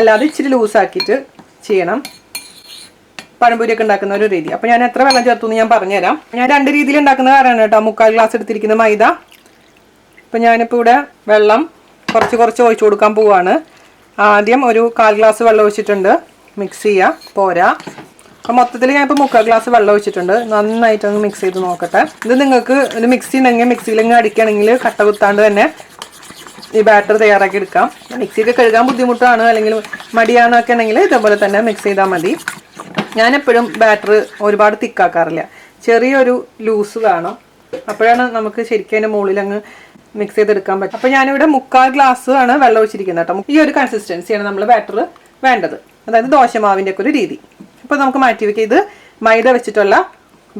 അല്ലാതെ ഇച്ചിരി ലൂസാക്കിയിട്ട് ചെയ്യണം. പഴംപൊരിയൊക്കെ ഉണ്ടാക്കുന്ന ഒരു രീതി. അപ്പോൾ ഞാൻ എത്ര വെള്ളം ചേർത്തു എന്ന് ഞാൻ പറഞ്ഞുതരാം. ഞാൻ 2 രീതിയിൽ ഉണ്ടാക്കുന്ന കാരണമാണ് കേട്ടോ. 1/4 ഗ്ലാസ് എടുത്തിരിക്കുന്ന മൈദ. ഇപ്പം ഞാനിപ്പോൾ ഇവിടെ വെള്ളം കുറച്ച് ഒഴിച്ചു കൊടുക്കാൻ പോവുകയാണ്. ആദ്യം ഒരു 1/4 ഗ്ലാസ് വെള്ളം ഒഴിച്ചിട്ടുണ്ട്. മിക്സ് ചെയ്യുക, പോരാ. അപ്പം മൊത്തത്തിൽ ഞാനിപ്പോൾ 1/4 ഗ്ലാസ് വെള്ളം ഒഴിച്ചിട്ടുണ്ട്. നന്നായിട്ട് ഒന്ന് മിക്സ് ചെയ്ത് നോക്കട്ടെ. ഇത് നിങ്ങൾക്ക് ഒരു മിക്സി ഉണ്ടെങ്കിൽ മിക്സിയിലെങ്കിൽ അടിക്കുകയാണെങ്കിൽ കട്ട കുത്താണ്ട് തന്നെ ഈ ബാറ്റർ തയ്യാറാക്കി എടുക്കാം. മിക്സിയൊക്കെ കഴുകാൻ ബുദ്ധിമുട്ടാണ് അല്ലെങ്കിൽ മടിയാണൊക്കെ ഉണ്ടെങ്കിൽ ഇതേപോലെ തന്നെ മിക്സ് ചെയ്താൽ മതി. ഞാനെപ്പോഴും ബാറ്റർ ഒരുപാട് തിക്കാക്കാറില്ല, ചെറിയൊരു ലൂസ് കാണും, അപ്പോഴാണ് നമുക്ക് ശരിക്കും അതിൻ്റെ മുകളിൽ അങ്ങ് മിക്സ് ചെയ്തെടുക്കാൻ പറ്റും. അപ്പോൾ ഞാനിവിടെ 1/4 ഗ്ലാസ് ആണ് വെള്ളം ഒഴിച്ചിരിക്കുന്നത് കേട്ടോ. ഈ ഒരു കൺസിസ്റ്റൻസിയാണ് നമ്മൾ ബാറ്റർ വേണ്ടത്, അതായത് ദോശമാവിൻ്റെ ഒക്കെ ഒരു രീതി. അപ്പോൾ നമുക്ക് മാറ്റി വയ്ക്കുക. ഇത് മൈദ വെച്ചിട്ടുള്ള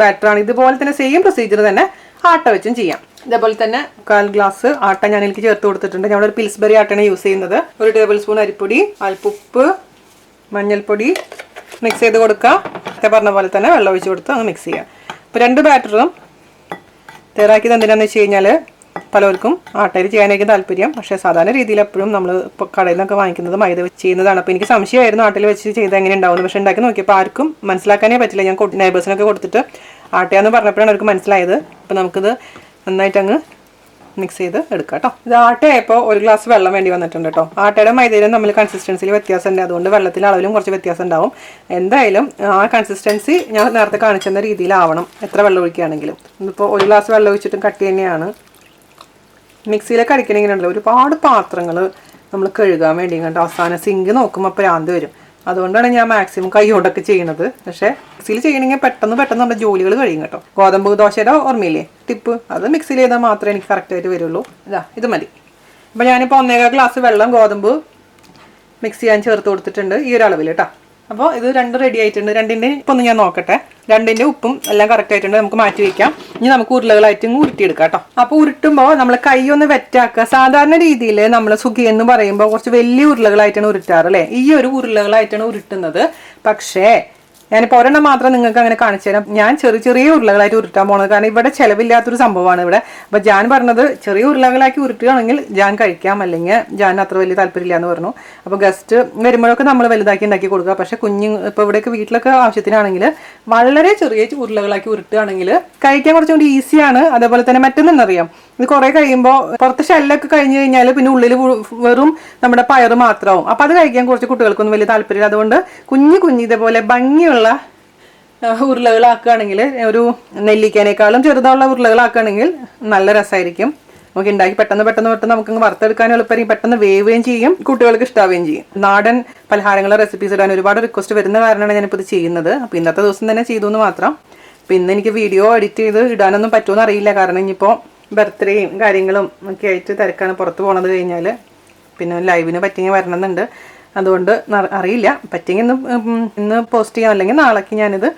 ബാറ്ററാണ്. ഇതുപോലെ തന്നെ സെയിം പ്രൊസീജിയർ തന്നെ ആട്ട വെച്ചും ചെയ്യാം. ഇതേപോലെ തന്നെ 1/4 ഗ്ലാസ് ആട്ട ഞാൻ എനിക്ക് ചേർത്ത് കൊടുത്തിട്ടുണ്ട്. ഞാൻ ഒരു പിൽസ്ബറി ആട്ടയാണ് യൂസ് ചെയ്യുന്നത്. 1 ടേബിൾ സ്പൂൺ അരിപ്പൊടി, അല്പുപ്പ്, മഞ്ഞൾപ്പൊടി മിക്സ് ചെയ്ത് കൊടുക്കുക. പറഞ്ഞ പോലെ തന്നെ വെള്ളം ഒഴിച്ച് കൊടുത്ത് അങ്ങ് മിക്സ് ചെയ്യുക. അപ്പോൾ 2 ബാറ്ററും തയ്യാറാക്കിയത് എന്തിനാണെന്ന് വെച്ച് കഴിഞ്ഞാൽ പലർക്കും ആട്ടയിൽ ചെയ്യാനായിരിക്കും താല്പര്യം. പക്ഷേ സാധാരണ രീതിയിൽ എപ്പോഴും നമ്മൾ ഇപ്പോൾ കടയിൽ നിന്നൊക്കെ വാങ്ങിക്കുന്നത് മൈദ വെച്ച് ചെയ്യുന്നതാണ്. അപ്പോൾ എനിക്ക് സംശയമായിരുന്നു ആട്ടയിൽ വെച്ച് ചെയ്ത് എങ്ങനെ ഉണ്ടാവുന്നു. പക്ഷേ ഉണ്ടാക്കി നോക്കിയപ്പോൾ ആർക്കും മനസ്സിലാക്കാനേ പറ്റില്ല. ഞാൻ നൈബേഴ്സിനൊക്കെ കൊടുത്തിട്ട് ആട്ടയാന്ന് പറഞ്ഞപ്പോഴാണ് അവർക്ക് മനസ്സിലായത്. അപ്പോൾ നമുക്കിത് നന്നായിട്ട് അങ്ങ് മിക്സ് ചെയ്ത് എടുക്കാം കേട്ടോ. ഇത് ആട്ടയായപ്പോൾ 1 ഗ്ലാസ് വെള്ളം വേണ്ടി വന്നിട്ടുണ്ട് കേട്ടോ. ആട്ടയുടെ മൈദയിലും നമ്മൾ കൺസിസ്റ്റൻസിയിൽ വ്യത്യാസമുണ്ട്, അതുകൊണ്ട് വെള്ളത്തിൻ്റെ അളവിലും കുറച്ച് വ്യത്യാസം ഉണ്ടാവും. എന്തായാലും ആ കൺസിസ്റ്റൻസി ഞാൻ നേരത്തെ കാണിച്ചെന്ന രീതിയിലാവണം എത്ര വെള്ളം ഒഴിക്കുകയാണെങ്കിലും. ഇതിപ്പോൾ 1 ഗ്ലാസ് വെള്ളം ഒഴിച്ചിട്ടും കട്ടി തന്നെയാണ്. മിക്സിയിലൊക്കെ അടിക്കണമെങ്കിലുണ്ടല്ലോ ഒരുപാട് പാത്രങ്ങൾ നമ്മൾ കഴുകാൻ വേണ്ടി കണ്ട് അവസാനം സിങ്ക് നോക്കുമ്പോൾ പ്രാന്ത് വരും. അതുകൊണ്ടാണ് ഞാൻ മാക്സിമം കൈകൊണ്ടൊക്കെ ചെയ്യണത്. പക്ഷേ മിക്സിയിൽ ചെയ്യണമെങ്കിൽ പെട്ടെന്ന് നമ്മുടെ ജോലികൾ കഴിയും കേട്ടോ. ഗോതമ്പ് ദോശയുടെ ഓർമ്മയില്ലേ ടിപ്പ്, അത് മിക്സിയിൽ ചെയ്താൽ മാത്രമേ എനിക്ക് കറക്റ്റായിട്ട് വരുള്ളൂ. ഇത് മതി. അപ്പോൾ ഞാനിപ്പോൾ 1/4 ഗ്ലാസ് വെള്ളം ഗോതമ്പ് മിക്സ് ചെയ്യാൻ ചേർത്ത് കൊടുത്തിട്ടുണ്ട് ഈ ഒരു അളവിൽ കേട്ടോ. അപ്പോൾ ഇത് 2 റെഡി ആയിട്ടുണ്ട്. 2ൻ്റെ ഇപ്പം ഒന്ന് ഞാൻ നോക്കട്ടെ. 2ൻ്റെ ഉപ്പും എല്ലാം കറക്റ്റ് ആയിട്ടുണ്ട്. നമുക്ക് മാറ്റി വയ്ക്കാം. ഇനി നമുക്ക് ഉരുളകളായിട്ട് ഉരുട്ടിയെടുക്കാം കേട്ടോ. അപ്പോൾ ഉരുട്ടുമ്പോൾ നമ്മൾ കൈ ഒന്ന് വെറ്റാക്കുക. സാധാരണ രീതിയിൽ നമ്മൾ സുഖി എന്ന് പറയുമ്പോൾ കുറച്ച് വലിയ ഉരുളകളായിട്ടാണ് ഉരുട്ടാറ് അല്ലേ. ഈ ഒരു ഉരുളകളായിട്ടാണ് ഉരുട്ടുന്നത്. പക്ഷേ ഞാനിപ്പോൾ ഒരെണ്ണം മാത്രം നിങ്ങൾക്ക് അങ്ങനെ കാണിച്ചു തരാം. ഞാൻ ചെറിയ ഉരുളകളായിട്ട് ഉരുട്ടാൻ പോകുന്നത്. കാരണം ഇവിടെ ചിലവില്ലാത്തൊരു സംഭവമാണ് ഇവിടെ. അപ്പോൾ ഞാൻ പറഞ്ഞത് ചെറിയ ഉരുളകളാക്കി ഉരുട്ടുകയാണെങ്കിൽ ഞാൻ കഴിക്കാം, അല്ലെങ്കിൽ ഞാൻ അത്ര വലിയ താല്പര്യമില്ല എന്ന് പറഞ്ഞു. അപ്പോൾ ഗസ്റ്റ് വരുമ്പോഴൊക്കെ നമ്മൾ വലുതാക്കി ഉണ്ടാക്കി കൊടുക്കുക. പക്ഷേ ഇപ്പോൾ ഇവിടെയൊക്കെ വീട്ടിലൊക്കെ ആവശ്യത്തിനാണെങ്കിൽ വളരെ ചെറിയ ഉരുളകളാക്കി ഉരുട്ടുകയാണെങ്കിൽ കഴിക്കാൻ കുറച്ചും കൂടി ഈസിയാണ്. അതേപോലെ തന്നെ മറ്റൊന്നെന്നറിയാം, ഇത് കുറെ കഴിയുമ്പോൾ പുറത്ത് ഷെല്ലൊക്കെ കഴിഞ്ഞ് കഴിഞ്ഞാൽ പിന്നെ ഉള്ളിൽ വെറും നമ്മുടെ പയറ് മാത്രമാവും. അപ്പം അത് കഴിക്കാൻ കുറച്ച് കുട്ടികൾക്കൊന്നും വലിയ താല്പര്യമില്ല. അതുകൊണ്ട് കുഞ്ഞു ഇതേപോലെ ഭംഗിയുള്ള ഉരുളകളാക്കുകയാണെങ്കിൽ, ഒരു നെല്ലിക്കേനേക്കാളും ചെറുതുള്ള ഉരുളകളാക്കുകയാണെങ്കിൽ നല്ല രസമായിരിക്കും. നമുക്ക് ഉണ്ടാക്കി പെട്ടെന്ന് നമുക്ക് വറുത്തെടുക്കാൻ എളുപ്പമായിരിക്കും, പെട്ടെന്ന് വേവുകയും ചെയ്യും, കുട്ടികൾക്ക് ഇഷ്ടാവുകയും ചെയ്യും. നാടൻ പലഹാരങ്ങളുടെ റെസിപ്പീസ് ഇടാൻ ഒരുപാട് റിക്വസ്റ്റ് വരുന്ന കാരണമാണ് ഞാനിപ്പോൾ ഇത് ചെയ്യുന്നത്. അപ്പോൾ ഇന്നത്തെ ദിവസം തന്നെ ചെയ്തു എന്ന് മാത്രം. അപ്പോൾ ഇന്ന് എനിക്ക് വീഡിയോ എഡിറ്റ് ചെയ്ത് ഇടാനൊന്നും പറ്റുമെന്ന് അറിയില്ല. കാരണം ഇനിയിപ്പോൾ ബർത്ത്ഡേയും കാര്യങ്ങളും ഒക്കെ ആയിട്ട് തിരക്കാണ്. പുറത്ത് പോകണത് കഴിഞ്ഞാൽ പിന്നെ ലൈവിന് പറ്റിയെങ്കിൽ വരണമെന്നുണ്ട്. അതുകൊണ്ട് അറിയില്ല, പറ്റിയെങ്കിൽ ഇന്ന് പോസ്റ്റ് ചെയ്യാം, അല്ലെങ്കിൽ നാളേക്ക് ഞാനിത്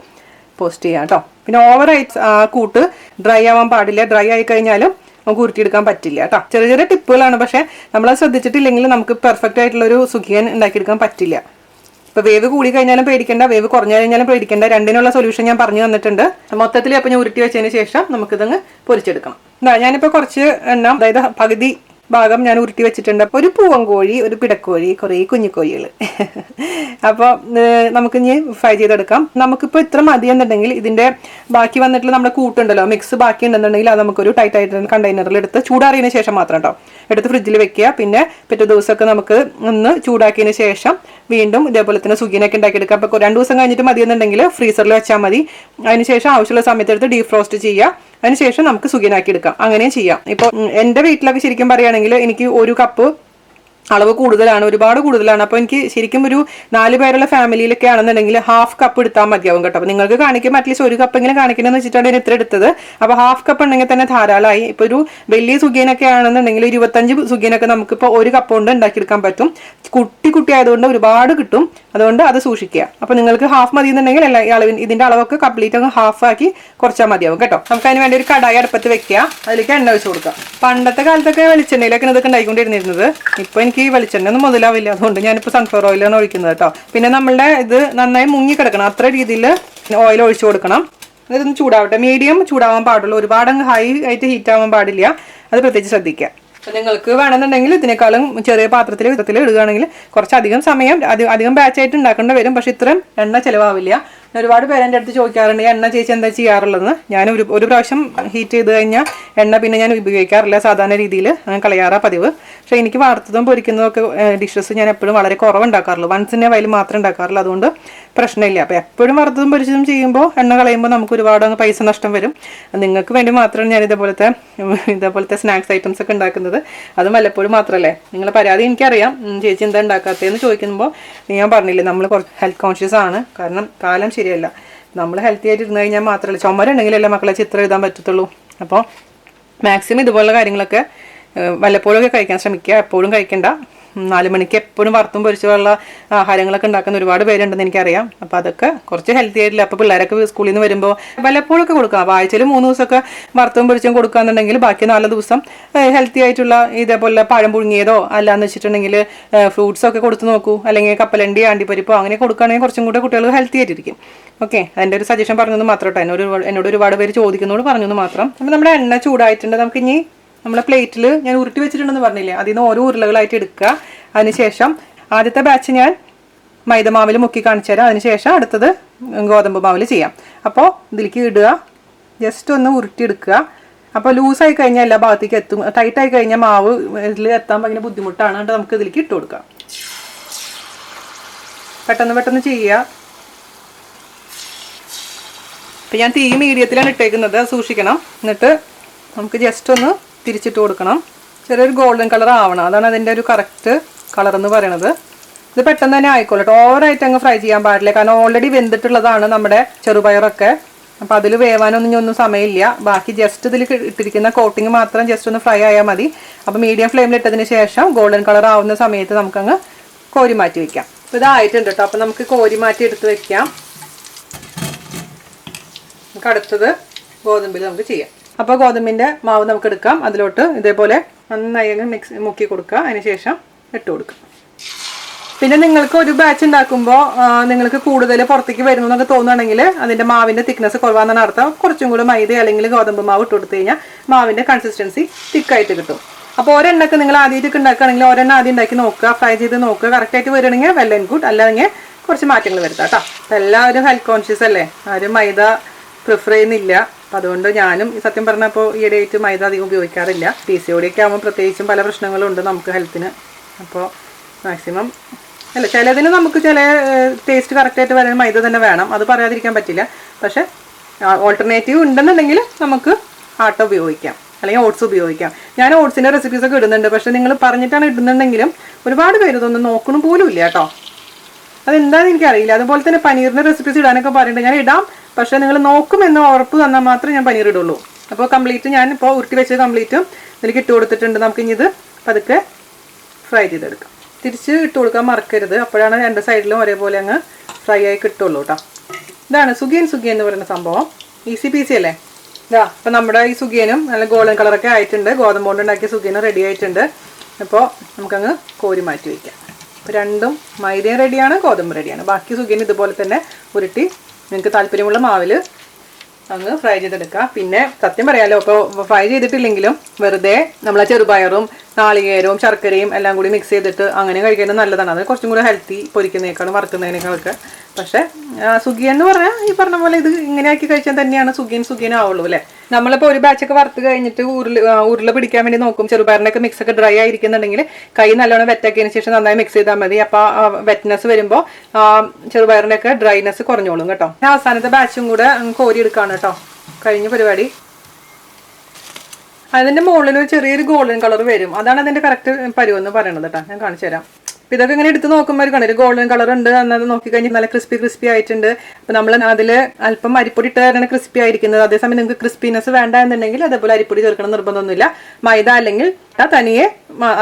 പോസ്റ്റ് ചെയ്യാം കേട്ടോ. പിന്നെ ഓവറായിട്ട് കൂട്ട് ഡ്രൈ ആവാൻ പാടില്ല. ഡ്രൈ ആയി കഴിഞ്ഞാലും നമുക്ക് ഉരുട്ടിയെടുക്കാൻ പറ്റില്ല കേട്ടോ. ചെറിയ ടിപ്പുകളാണ്, പക്ഷേ നമ്മളത് ശ്രദ്ധിച്ചിട്ടില്ലെങ്കിൽ നമുക്ക് പെർഫെക്റ്റ് ആയിട്ടുള്ളൊരു സുഖിയൻ ഉണ്ടാക്കിയെടുക്കാൻ പറ്റില്ല. ഇപ്പോൾ വേവ് കൂടി കഴിഞ്ഞാലും പേടിക്കേണ്ട, വേവ് കുറഞ്ഞു കഴിഞ്ഞാലും പേടിക്കേണ്ട. രണ്ടിനുള്ള സൊല്യൂഷൻ ഞാൻ പറഞ്ഞു തന്നിട്ടുണ്ട്. മൊത്തത്തിൽ അപ്പോൾ ഞാൻ ഉരുട്ടി വെച്ചതിന് ശേഷം നമുക്കിതങ്ങ് പൊരിച്ചെടുക്കണം. ഞാനിപ്പോൾ കുറച്ച് എണ്ണം, അതായത് പകുതി ഭാഗം ഞാൻ ഉരുട്ടി വെച്ചിട്ടുണ്ട്. ഒരു പൂവൻ കോഴി, ഒരു പിടക്കോഴി, കുറേ കുഞ്ഞിക്കോഴികൾ. അപ്പോൾ നമുക്കിനി ഫ്രൈ ചെയ്തെടുക്കാം. നമുക്കിപ്പോൾ ഇത്ര മതി എന്നുണ്ടെങ്കിൽ ഇതിൻ്റെ ബാക്കി വന്നിട്ടുള്ള നമ്മുടെ കൂട്ടുണ്ടല്ലോ, മിക്സ് ബാക്കി ഉണ്ടെന്നുണ്ടെങ്കിൽ അത് നമുക്കൊരു ടൈറ്റ് ആയിട്ട് കണ്ടെയ്നറിൽ എടുത്ത് ചൂടാറിയതിന് ശേഷം മാത്രം കേട്ടോ എടുത്ത് ഫ്രിഡ്ജിൽ വെക്കുക. പിന്നെ പിറ്റേ ദിവസമൊക്കെ നമുക്ക് ഒന്ന് ചൂടാക്കിയതിന് ശേഷം വീണ്ടും ഇതേപോലെ തന്നെ സുഗിനൊക്കെ ഉണ്ടാക്കിയെടുക്കാം. അപ്പോൾ 2 ദിവസം കഴിഞ്ഞിട്ട് മതി എന്നുണ്ടെങ്കിൽ ഫ്രീസറിൽ വെച്ചാൽ മതി. അതിനുശേഷം ആവശ്യമുള്ള സമയത്ത് എടുത്ത് ഡീഫ്രോസ്റ്റ് ചെയ്യുക. അതിനുശേഷം നമുക്ക് സുഗിനാക്കി എടുക്കാം. അങ്ങനെയും ചെയ്യാം. ഇപ്പോൾ എൻ്റെ വീട്ടിലൊക്കെ ശരിക്കും പറയുകയാണെങ്കിൽ എനിക്ക് 1 കപ്പ് അളവ് കൂടുതലാണ്, ഒരുപാട് കൂടുതലാണ്. അപ്പോൾ എനിക്ക് ശരിക്കും ഒരു 4 പേരുള്ള ഫാമിലിയിലൊക്കെ ആണെന്നുണ്ടെങ്കിൽ 1/2 കപ്പ് എടുത്താൽ മതിയാവും കേട്ടോ. അപ്പോൾ നിങ്ങൾക്ക് കാണിക്കുമ്പോൾ അറ്റ്ലീസ്റ്റ് 1 കപ്പ് എങ്ങനെ കാണിക്കണമെന്ന് വെച്ചിട്ടാണ് ഞാൻ ഇത്ര എടുത്തത്. അപ്പോൾ 1/2 കപ്പ് ഉണ്ടെങ്കിൽ തന്നെ ധാരാളമായി. ഇപ്പോൾ ഒരു വലിയ സുഗിയനൊക്കെ ആണെന്നുണ്ടെങ്കിൽ 25 സുഗിയനൊക്കെ നമുക്കിപ്പോൾ 1 കപ്പ് കൊണ്ട് ഉണ്ടാക്കിയെടുക്കാൻ പറ്റും. കുട്ടി ആയതുകൊണ്ട് ഒരുപാട് കിട്ടും. അതുകൊണ്ട് അത് സൂക്ഷിക്കുക. അപ്പോൾ നിങ്ങൾക്ക് 1/2 മതി എന്നുണ്ടെങ്കിൽ ഇതിൻ്റെ അളവൊക്കെ കംപ്ലീറ്റ് അങ്ങ് 1/2 ആക്കി കുറച്ചാൽ മതിയാവും കേട്ടോ. നമുക്ക് അതിന് വേണ്ടി ഒരു കടായി അടുപ്പത്ത് വെക്കുക. അതിലേക്ക് എണ്ണ ഒഴിച്ച് കൊടുക്കുക. പണ്ടത്തെ കാലത്തൊക്കെ വെളിച്ചെണ്ണയിലൊക്കെ ഇതൊക്കെ ഉണ്ടായിക്കൊണ്ടിരുന്നിരുന്നത്. ഇപ്പോൾ എനിക്ക് വെളിച്ചെണ്ണ ഒന്നും മുതലാവില്ല. അതുകൊണ്ട് ഞാനിപ്പോൾ സൺഫ്ലവർ ഓയിലാണ് ഒഴിക്കുന്നത് കേട്ടോ. പിന്നെ നമ്മളുടെ ഇത് നന്നായി മുങ്ങി കിടക്കണം, അത്ര രീതിയിൽ ഓയിൽ ഒഴിച്ചു കൊടുക്കണം. ഇതൊന്ന് ചൂടാവട്ടെ. മീഡിയം ചൂടാവാൻ പാടുള്ളൂ, ഒരുപാട് ഹൈ ആയിട്ട് ഹീറ്റ് ആവാൻ പാടില്ല. അത് പ്രത്യേകിച്ച് ശ്രദ്ധിക്കുക. നിങ്ങൾക്ക് വേണമെന്നുണ്ടെങ്കിൽ ഇതിനേക്കാളും ചെറിയ പാത്രത്തിൽ ഇടുകയാണെങ്കിൽ കുറച്ചധികം സമയം അധികം ബാച്ചായിട്ട് ഉണ്ടാക്കേണ്ടി വരും. പക്ഷെ ഇത്രയും എണ്ണ ചിലവാവില്ല. ഒരുപാട് പേര് എൻ്റെ അടുത്ത് ചോദിക്കാറുണ്ട്, എണ്ണ ചേച്ചി എന്താ ചെയ്യാറുള്ളതെന്ന്. ഞാൻ ഒരു പ്രാവശ്യം ഹീറ്റ് ചെയ്ത് കഴിഞ്ഞാൽ എണ്ണ പിന്നെ ഞാൻ ഉപയോഗിക്കാറില്ല. സാധാരണ രീതിയിൽ ഞാൻ കളയാറാ പതിവ്. പക്ഷേ എനിക്ക് വറുത്തതും പൊരിക്കുന്നതും ഒക്കെ ഡിഷസ് ഞാൻ എപ്പോഴും വളരെ കുറവ് ഉണ്ടാക്കാറുള്ളൂ. വൺസിൻ്റെ വയൽ മാത്രമേ ഉണ്ടാക്കാറുള്ളൂ. അതുകൊണ്ട് പ്രശ്നമില്ല. അപ്പോൾ എപ്പോഴും വറുത്തതും പൊരിച്ചതും ചെയ്യുമ്പോൾ എണ്ണ കളയുമ്പോൾ നമുക്ക് ഒരുപാട് പൈസ നഷ്ടം വരും. നിങ്ങൾക്ക് വേണ്ടി മാത്രമാണ് ഞാൻ ഇതേപോലത്തെ സ്നാക്സ് ഐറ്റംസ് ഒക്കെ ഉണ്ടാക്കുന്നത്. അതും വല്ലപ്പോഴും മാത്രമല്ലേ. നിങ്ങളെ പരാതി എനിക്കറിയാം, ചേച്ചി എന്താ ഉണ്ടാക്കാത്തതെന്ന് ചോദിക്കുമ്പോൾ ഞാൻ പറഞ്ഞില്ലേ, നമ്മൾ കുറച്ച് ഹെൽത്ത് കോൺഷ്യസ് ആണ്. കാരണം കാലം ശരിയല്ല. നമ്മൾ ഹെൽത്തി ആയിട്ട് ഇരുന്ന് കഴിഞ്ഞാൽ മാത്രമല്ല, ചുമരുണ്ടെങ്കിലല്ലേ മക്കളെ ചിത്രം എഴുതാൻ പറ്റത്തുള്ളൂ. അപ്പോൾ മാക്സിമം ഇതുപോലുള്ള കാര്യങ്ങളൊക്കെ വല്ലപ്പോഴൊക്കെ കഴിക്കാൻ ശ്രമിക്കുക. എപ്പോഴും കഴിക്കണ്ട. 4 മണിക്ക് എപ്പോഴും വറുത്തും പൊരിച്ചുള്ള ആഹാരങ്ങളൊക്കെ ഉണ്ടാക്കുന്ന ഒരുപാട് പേരുണ്ടെന്ന് എനിക്കറിയാം. അപ്പോൾ അതൊക്കെ കുറച്ച് ഹെൽത്തി ആയിട്ടില്ല. അപ്പോൾ പിള്ളേരൊക്കെ സ്കൂളിൽ നിന്ന് വരുമ്പോൾ വല്ലപ്പോഴൊക്കെ കൊടുക്കാം. ആഴ്ചയിൽ 3 ദിവസമൊക്കെ വറുത്തും പൊരിച്ചും കൊടുക്കുകയെന്നുണ്ടെങ്കിൽ ബാക്കി 4 ദിവസം ഹെൽത്തി ആയിട്ടുള്ള ഇതേപോലെ പഴം പുഴുങ്ങിയതോ അല്ലാന്ന് വെച്ചിട്ടുണ്ടെങ്കിൽ ഫ്രൂട്ട്സൊക്കെ കൊടുത്ത് നോക്കൂ. അല്ലെങ്കിൽ കപ്പലണ്ടി, അണ്ടിപ്പരിപ്പോ അങ്ങനെ കൊടുക്കുകയാണെങ്കിൽ കുറച്ചും കൂടെ കുട്ടികൾ ഹെൽത്തി ആയിട്ടിരിക്കും. ഓക്കെ, അതിൻ്റെ ഒരു സജഷൻ പറഞ്ഞത് മാത്രം കേട്ടോ. എന്നോട് ഒരുപാട് പേര് ചോദിക്കുന്നതോട് പറഞ്ഞത് മാത്രം. അപ്പോൾ നമ്മുടെ എണ്ണ ചൂടായിട്ടുണ്ട്. നമുക്ക് ഇനി നമ്മളെ പ്ലേറ്റിൽ ഞാൻ ഉരുട്ടി വെച്ചിട്ടുണ്ടെന്ന് പറഞ്ഞില്ലേ, അതിൽ നിന്ന് ഓരോ ഉരുളകളായിട്ട് എടുക്കുക. അതിനുശേഷം ആദ്യത്തെ ബാച്ച് ഞാൻ മൈദമാവിൽ മുക്കി കാണിച്ചു തരാം. അതിനുശേഷം അടുത്തത് ഗോതമ്പ് മാവിൽ ചെയ്യാം. അപ്പോൾ ഇതിലേക്ക് ഇടുക, ജസ്റ്റ് ഒന്ന് ഉരുട്ടിയെടുക്കുക. അപ്പോൾ ലൂസായി കഴിഞ്ഞാൽ എല്ലാ ഭാഗത്തേക്ക് എത്തും. ടൈറ്റായി കഴിഞ്ഞാൽ മാവ് ഇതിൽ എത്താൻ ഭയങ്കര ബുദ്ധിമുട്ടാണ്. എന്നിട്ട് നമുക്ക് ഇതിലേക്ക് ഇട്ട് കൊടുക്കാം. പെട്ടെന്ന് ചെയ്യുക. ഇപ്പം ഞാൻ തീ മീഡിയത്തിലാണ് ഇട്ടേക്കുന്നത്, സൂക്ഷിക്കണം. എന്നിട്ട് നമുക്ക് ജസ്റ്റ് ഒന്ന് തിരിച്ചിട്ട് കൊടുക്കണം. ചെറിയൊരു ഗോൾഡൻ കളർ ആവണം. അതാണ് അതിൻ്റെ ഒരു കറക്റ്റ് കളർ എന്ന് പറയണത്. ഇത് പെട്ടെന്ന് തന്നെ ആയിക്കോട്ടെ. ഓവറായിട്ട് അങ്ങ് ഫ്രൈ ചെയ്യാൻ പാടില്ല. കാരണം ഓൾറെഡി വെന്തിട്ടുള്ളതാണ് നമ്മുടെ ചെറുപയറൊക്കെ. അപ്പോൾ അതിൽ വേവാനൊന്നും സമയമില്ല. ബാക്കി ജസ്റ്റ് ഇതിൽ ഇട്ടിരിക്കുന്ന കോട്ടിങ് മാത്രം ജസ്റ്റ് ഒന്ന് ഫ്രൈ ആയാൽ മതി. അപ്പോൾ മീഡിയം ഫ്ലെയിമിൽ ഇട്ടതിന് ശേഷം ഗോൾഡൻ കളർ ആവുന്ന സമയത്ത് നമുക്കങ്ങ് കോരി മാറ്റി വയ്ക്കാം. അപ്പോൾ ഇതായിട്ടുണ്ട് കേട്ടോ. അപ്പോൾ നമുക്ക് കോരി മാറ്റി എടുത്ത് വയ്ക്കാം. നമുക്ക് അടുത്തത് ഗോതമ്പിൽ നമുക്ക് ചെയ്യാം. അപ്പോൾ ഗോതമ്പിൻ്റെ മാവ് നമുക്ക് എടുക്കാം. അതിലോട്ട് ഇതേപോലെ നന്നായി മുക്കി കൊടുക്കുക. അതിനുശേഷം ഇട്ട് കൊടുക്കുക. പിന്നെ നിങ്ങൾക്ക് ഒരു ബാച്ച് ഉണ്ടാക്കുമ്പോൾ നിങ്ങൾക്ക് കൂടുതൽ പുറത്തേക്ക് വരുന്നു എന്നൊക്കെ തോന്നുകയാണെങ്കിൽ അതിൻ്റെ മാവിൻ്റെ തിക്നെസ് കുറവാണെന്നാണ് അർത്ഥം. കുറച്ചും കൂടി മൈദ അല്ലെങ്കിൽ ഗോതമ്പ് മാവ് ഇട്ട് കൊടുത്തു കഴിഞ്ഞാൽ മാവിൻ്റെ കൺസിസ്റ്റൻസി തിക്കായിട്ട് കിട്ടും. അപ്പോൾ ഒരെണ്ണക്ക് നിങ്ങൾ ആദ്യമായിട്ട് ഉണ്ടാക്കുകയാണെങ്കിൽ ഒരെണ്ണം ആദ്യം ഉണ്ടാക്കി നോക്കുക, ഫ്രൈ ചെയ്ത് നോക്കുക. കറക്റ്റായിട്ട് വരികയാണെങ്കിൽ വെൽ ആൻഡ് ഗുഡ്. അല്ലെങ്കിൽ കുറച്ച് മാറ്റങ്ങൾ വരുത്താം കേട്ടോ. അപ്പോൾ എല്ലാവരും ഹെൽത്ത് കോൺഷ്യസ് അല്ലേ, ആരും മൈദ പ്രിഫർ ചെയ്യുന്നില്ല. അപ്പോൾ അതുകൊണ്ട് ഞാനും സത്യം പറഞ്ഞപ്പോൾ ഈയിടെയായിട്ട് മൈദ അധികം ഉപയോഗിക്കാറില്ല. PCOD ഒക്കെ ആകുമ്പോൾ പ്രത്യേകിച്ചും പല പ്രശ്നങ്ങളുണ്ട് നമുക്ക് ഹെൽത്തിന്. അപ്പോൾ മാക്സിമം അല്ല, ചിലതിന് നമുക്ക് ചില ടേസ്റ്റ് കറക്റ്റായിട്ട് വരാൻ മൈദ തന്നെ വേണം, അത് പറയാതിരിക്കാൻ പറ്റില്ല. പക്ഷേ ഓൾട്ടർനേറ്റീവ് ഉണ്ടെന്നുണ്ടെങ്കിൽ നമുക്ക് ആട്ട ഉപയോഗിക്കാം, അല്ലെങ്കിൽ ഓട്സ് ഉപയോഗിക്കാം. ഞാൻ ഓട്സിൻ്റെ റെസിപ്പീസൊക്കെ ഇടുന്നുണ്ട്, പക്ഷേ നിങ്ങൾ പറഞ്ഞിട്ടാണ് ഇടുന്നുണ്ടെങ്കിലും ഒരുപാട് പേര് ഇതൊന്നും നോക്കണം പോലും ഇല്ല കേട്ടോ. അതെന്താണെന്ന് എനിക്കറിയില്ല. അതുപോലെ തന്നെ പനീറിൻ്റെ റെസിപ്പീസ് ഇടാനൊക്കെ പറയുന്നുണ്ട്, ഞാൻ ഇടാം, പക്ഷേ നിങ്ങൾ നോക്കുമെന്ന് ഉറപ്പ് തന്നാൽ മാത്രമേ ഞാൻ പനീർ ഇടുള്ളൂ. അപ്പോൾ കംപ്ലീറ്റ് ഞാൻ ഇപ്പോൾ ഉരുട്ടി വെച്ചത് കംപ്ലീറ്റും ഇതിലേക്ക് ഇട്ട് കൊടുത്തിട്ടുണ്ട്. നമുക്കിനി ഇത് പതുക്കെ ഫ്രൈ ചെയ്തെടുക്കാം. തിരിച്ച് ഇട്ട് കൊടുക്കാൻ മറക്കരുത്, അപ്പോഴാണ് രണ്ട് സൈഡിലും ഒരേപോലെ അങ്ങ് ഫ്രൈ ആയി കിട്ടുള്ളൂ കേട്ടോ. ഇതാണ് സുഗിയൻ എന്ന് പറയുന്ന സംഭവം. ഈസി പീസി അല്ലേ ഇതാ. അപ്പോൾ നമ്മുടെ ഈ സുഗിയനും നല്ല ഗോൾഡൻ കളറൊക്കെ ആയിട്ടുണ്ട്. ഗോതമ്പ് കൊണ്ട് ഉണ്ടാക്കിയ സുഗിയനും റെഡി ആയിട്ടുണ്ട്. അപ്പോൾ നമുക്കങ്ങ് കോരി മാറ്റി വയ്ക്കാം. അപ്പോൾ രണ്ടും മൈദയും റെഡിയാണ്, ഗോതമ്പ് റെഡിയാണ്. ബാക്കി സുഗിയൻ ഇതുപോലെ തന്നെ ഉരുട്ടി നിങ്ങൾക്ക് താല്പര്യമുള്ള മാവിൽ അങ്ങ് ഫ്രൈ ചെയ്തെടുക്കുക. പിന്നെ സത്യം പറയാമല്ലോ, ഇപ്പോൾ ഫ്രൈ ചെയ്തിട്ടില്ലെങ്കിലും വെറുതെ നമ്മളെ ചെറുപയറും നാളികേരവും ശർക്കരയും എല്ലാം കൂടി മിക്സ് ചെയ്തിട്ട് അങ്ങനെ കഴിക്കുന്നത് നല്ലതാണ്. അത് കുറച്ചും കൂടി ഹെൽത്തി, പൊരിക്കുന്നതിനേക്കാളും വറുക്കുന്നതിനേക്കാളൊക്കെ. പക്ഷേ സുഗിയൻ എന്ന് പറഞ്ഞാൽ ഈ പറഞ്ഞ പോലെ ഇത് ഇങ്ങനെ ആക്കി കഴിച്ചാൽ തന്നെയാണ് സുഗിയൻ ആവുള്ളൂ അല്ലേ. നമ്മളിപ്പോൾ ഒരു ബാച്ചൊക്കെ വറുത്ത് കഴിഞ്ഞിട്ട് ഉരുള പിടിക്കാൻ വേണ്ടി നോക്കും. ചെറുപയറിനൊക്കെ മിക്സൊക്കെ ഡ്രൈ ആയിരിക്കുന്നുണ്ടെങ്കിൽ കൈ നല്ലോണം വെറ്റാക്കിയതിന് ശേഷം നന്നായി മിക്സ് ചെയ്താൽ മതി. അപ്പോൾ വെറ്റ്നെസ് വരുമ്പോൾ ചെറുപയറിൻ്റെയൊക്കെ ഡ്രൈനെസ് കുറഞ്ഞോളും കേട്ടോ. അവസാനത്തെ ബാച്ചും കൂടെ കോരി എടുക്കുകയാണ് കേട്ടോ, കഴിഞ്ഞ പരിപാടി. അതിൻ്റെ മുകളിൽ ഒരു ചെറിയൊരു ഗോൾഡൻ കളർ വരും, അതാണ് അതിൻ്റെ കറക്റ്റ് പരുവെന്ന് പറയണത് കേട്ടോ. ഞാൻ കാണിച്ചു തരാം. അപ്പോൾ ഇതൊക്കെ ഇങ്ങനെ എടുത്ത് നോക്കുമ്പോൾ കണ്ടൊരു ഗോൾഡൻ കളർ ഉണ്ട് എന്നത് നോക്കിക്കഴിഞ്ഞാൽ നല്ല ക്രിസ്പി ആയിട്ടുണ്ട്. അപ്പോൾ നമ്മൾ അതിൽ അല്പം അരിപ്പൊടി ഇട്ട് തന്നെയാണ് ക്രിസ്പി ആയിരിക്കുന്നത്. അതേസമയം നിങ്ങൾക്ക് ക്രിസ്പിനെസ് വേണ്ട എന്നുണ്ടെങ്കിൽ അതേപോലെ അരിപ്പൊടി ചേർക്കണം നിർബന്ധമൊന്നുമില്ല. മൈദ അല്ലെങ്കിൽ തനിയെ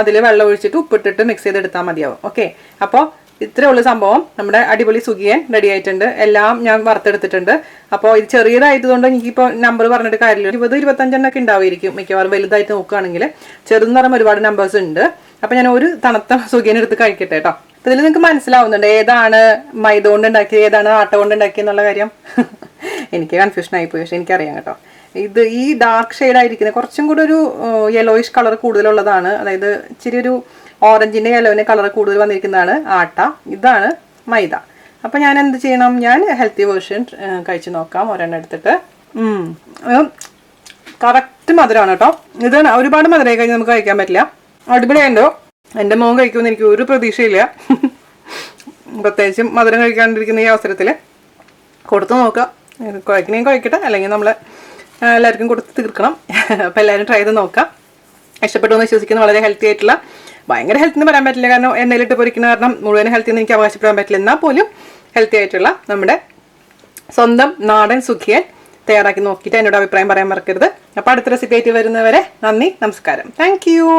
അതിൽ വെള്ളം ഒഴിച്ചിട്ട് ഉപ്പിട്ടിട്ട് മിക്സ് ചെയ്തെടുത്താൽ മതിയാവും. ഓക്കെ, അപ്പോൾ ഇത്രയേ ഉള്ളൂ സംഭവം. നമ്മുടെ അടിപൊളി സുഗിയൻ റെഡി ആയിട്ടുണ്ട്. എല്ലാം ഞാൻ വറുത്തെടുത്തിട്ടുണ്ട്. അപ്പോൾ ഇത് ചെറിയതായതുകൊണ്ട് എനിക്കിപ്പോൾ നമ്പർ പറഞ്ഞിട്ട് കാര്യമില്ല. 20-25 ഉണ്ടാവുമായിരിക്കും മിക്കവാറും. വലുതായിട്ട് നോക്കുകയാണെങ്കിൽ ചെറുതെന്ന് പറയുമ്പോൾ ഒരുപാട് നമ്പേഴ്സ് ഉണ്ട്. അപ്പോൾ ഞാൻ ഒരു തണുത്ത സുഗിയൻ എടുത്ത് കഴിക്കട്ടെ കേട്ടോ. അപ്പോൾ ഇതിൽ നിങ്ങൾക്ക് മനസ്സിലാവുന്നുണ്ട് ഏതാണ് മൈദ കൊണ്ട് ഉണ്ടാക്കിയത്, ഏതാണ് ആട്ട കൊണ്ട് ഉണ്ടാക്കിയെന്നുള്ള കാര്യം. എനിക്ക് കൺഫ്യൂഷൻ ആയിപ്പോയി, പക്ഷേ എനിക്കറിയാം കേട്ടോ. ഇത് ഈ ഡാർക്ക് ഷെയ്ഡായിരിക്കുന്നത് കുറച്ചും കൂടി ഒരു യെല്ലോയിഷ് കളർ കൂടുതലുള്ളതാണ്. അതായത് ഇച്ചിരി ഒരു ഓറഞ്ചിൻ്റെ യെല്ലോവിൻ്റെ കളർ കൂടുതൽ വന്നിരിക്കുന്നതാണ് ആട്ട, ഇതാണ് മൈദ. അപ്പോൾ ഞാൻ എന്ത് ചെയ്യണം, ഞാൻ ഹെൽത്തി വേർഷൻ കഴിച്ച് നോക്കാം. ഒരെണ്ണം എടുത്തിട്ട് കറക്റ്റ് മധുരമാണ് കേട്ടോ. ഇത് ഒരുപാട് മധുരമായി കഴിഞ്ഞാൽ നമുക്ക് കഴിക്കാൻ പറ്റില്ല. അടിപൊളിയുണ്ടോ, എൻ്റെ മോൻ കഴിക്കുമെന്ന് എനിക്ക് ഒരു പ്രതീക്ഷയില്ല. പ്രത്യേകിച്ചും മധുരം കഴിക്കാണ്ടിരിക്കുന്ന ഈ അവസരത്തിൽ കൊടുത്തു നോക്കാം. കഴിക്കണമെങ്കിൽ കഴിക്കട്ടെ, അല്ലെങ്കിൽ നമ്മൾ എല്ലാവർക്കും കൊടുത്ത് തീർക്കണം. അപ്പോൾ എല്ലാവരും ട്രൈ ചെയ്ത് നോക്കാം. ഇഷ്ടപ്പെട്ടു എന്ന് വിശ്വസിക്കുന്ന വളരെ ഹെൽത്തി ആയിട്ടുള്ള, ഭയങ്കര ഹെൽത്ത് എന്ന് പറയാൻ പറ്റില്ല, കാരണം എണ്ണയിലിട്ട് പൊരിക്കുന്ന കാരണം മുഴുവൻ ഹെൽത്തി എന്ന് എനിക്ക് അവകാശപ്പെടാൻ പറ്റില്ല. എന്നാൽ പോലും ഹെൽത്തി ആയിട്ടുള്ള നമ്മുടെ സ്വന്തം നാടൻ സുഖിയൻ തയ്യാറാക്കി നോക്കിയിട്ട് എന്നോട് അഭിപ്രായം പറയാൻ മറക്കരുത്. അപ്പോൾ അടുത്ത റെസിപ്പി ആയിട്ട് വരുന്നവരെ നന്ദി, നമസ്കാരം, താങ്ക് യു.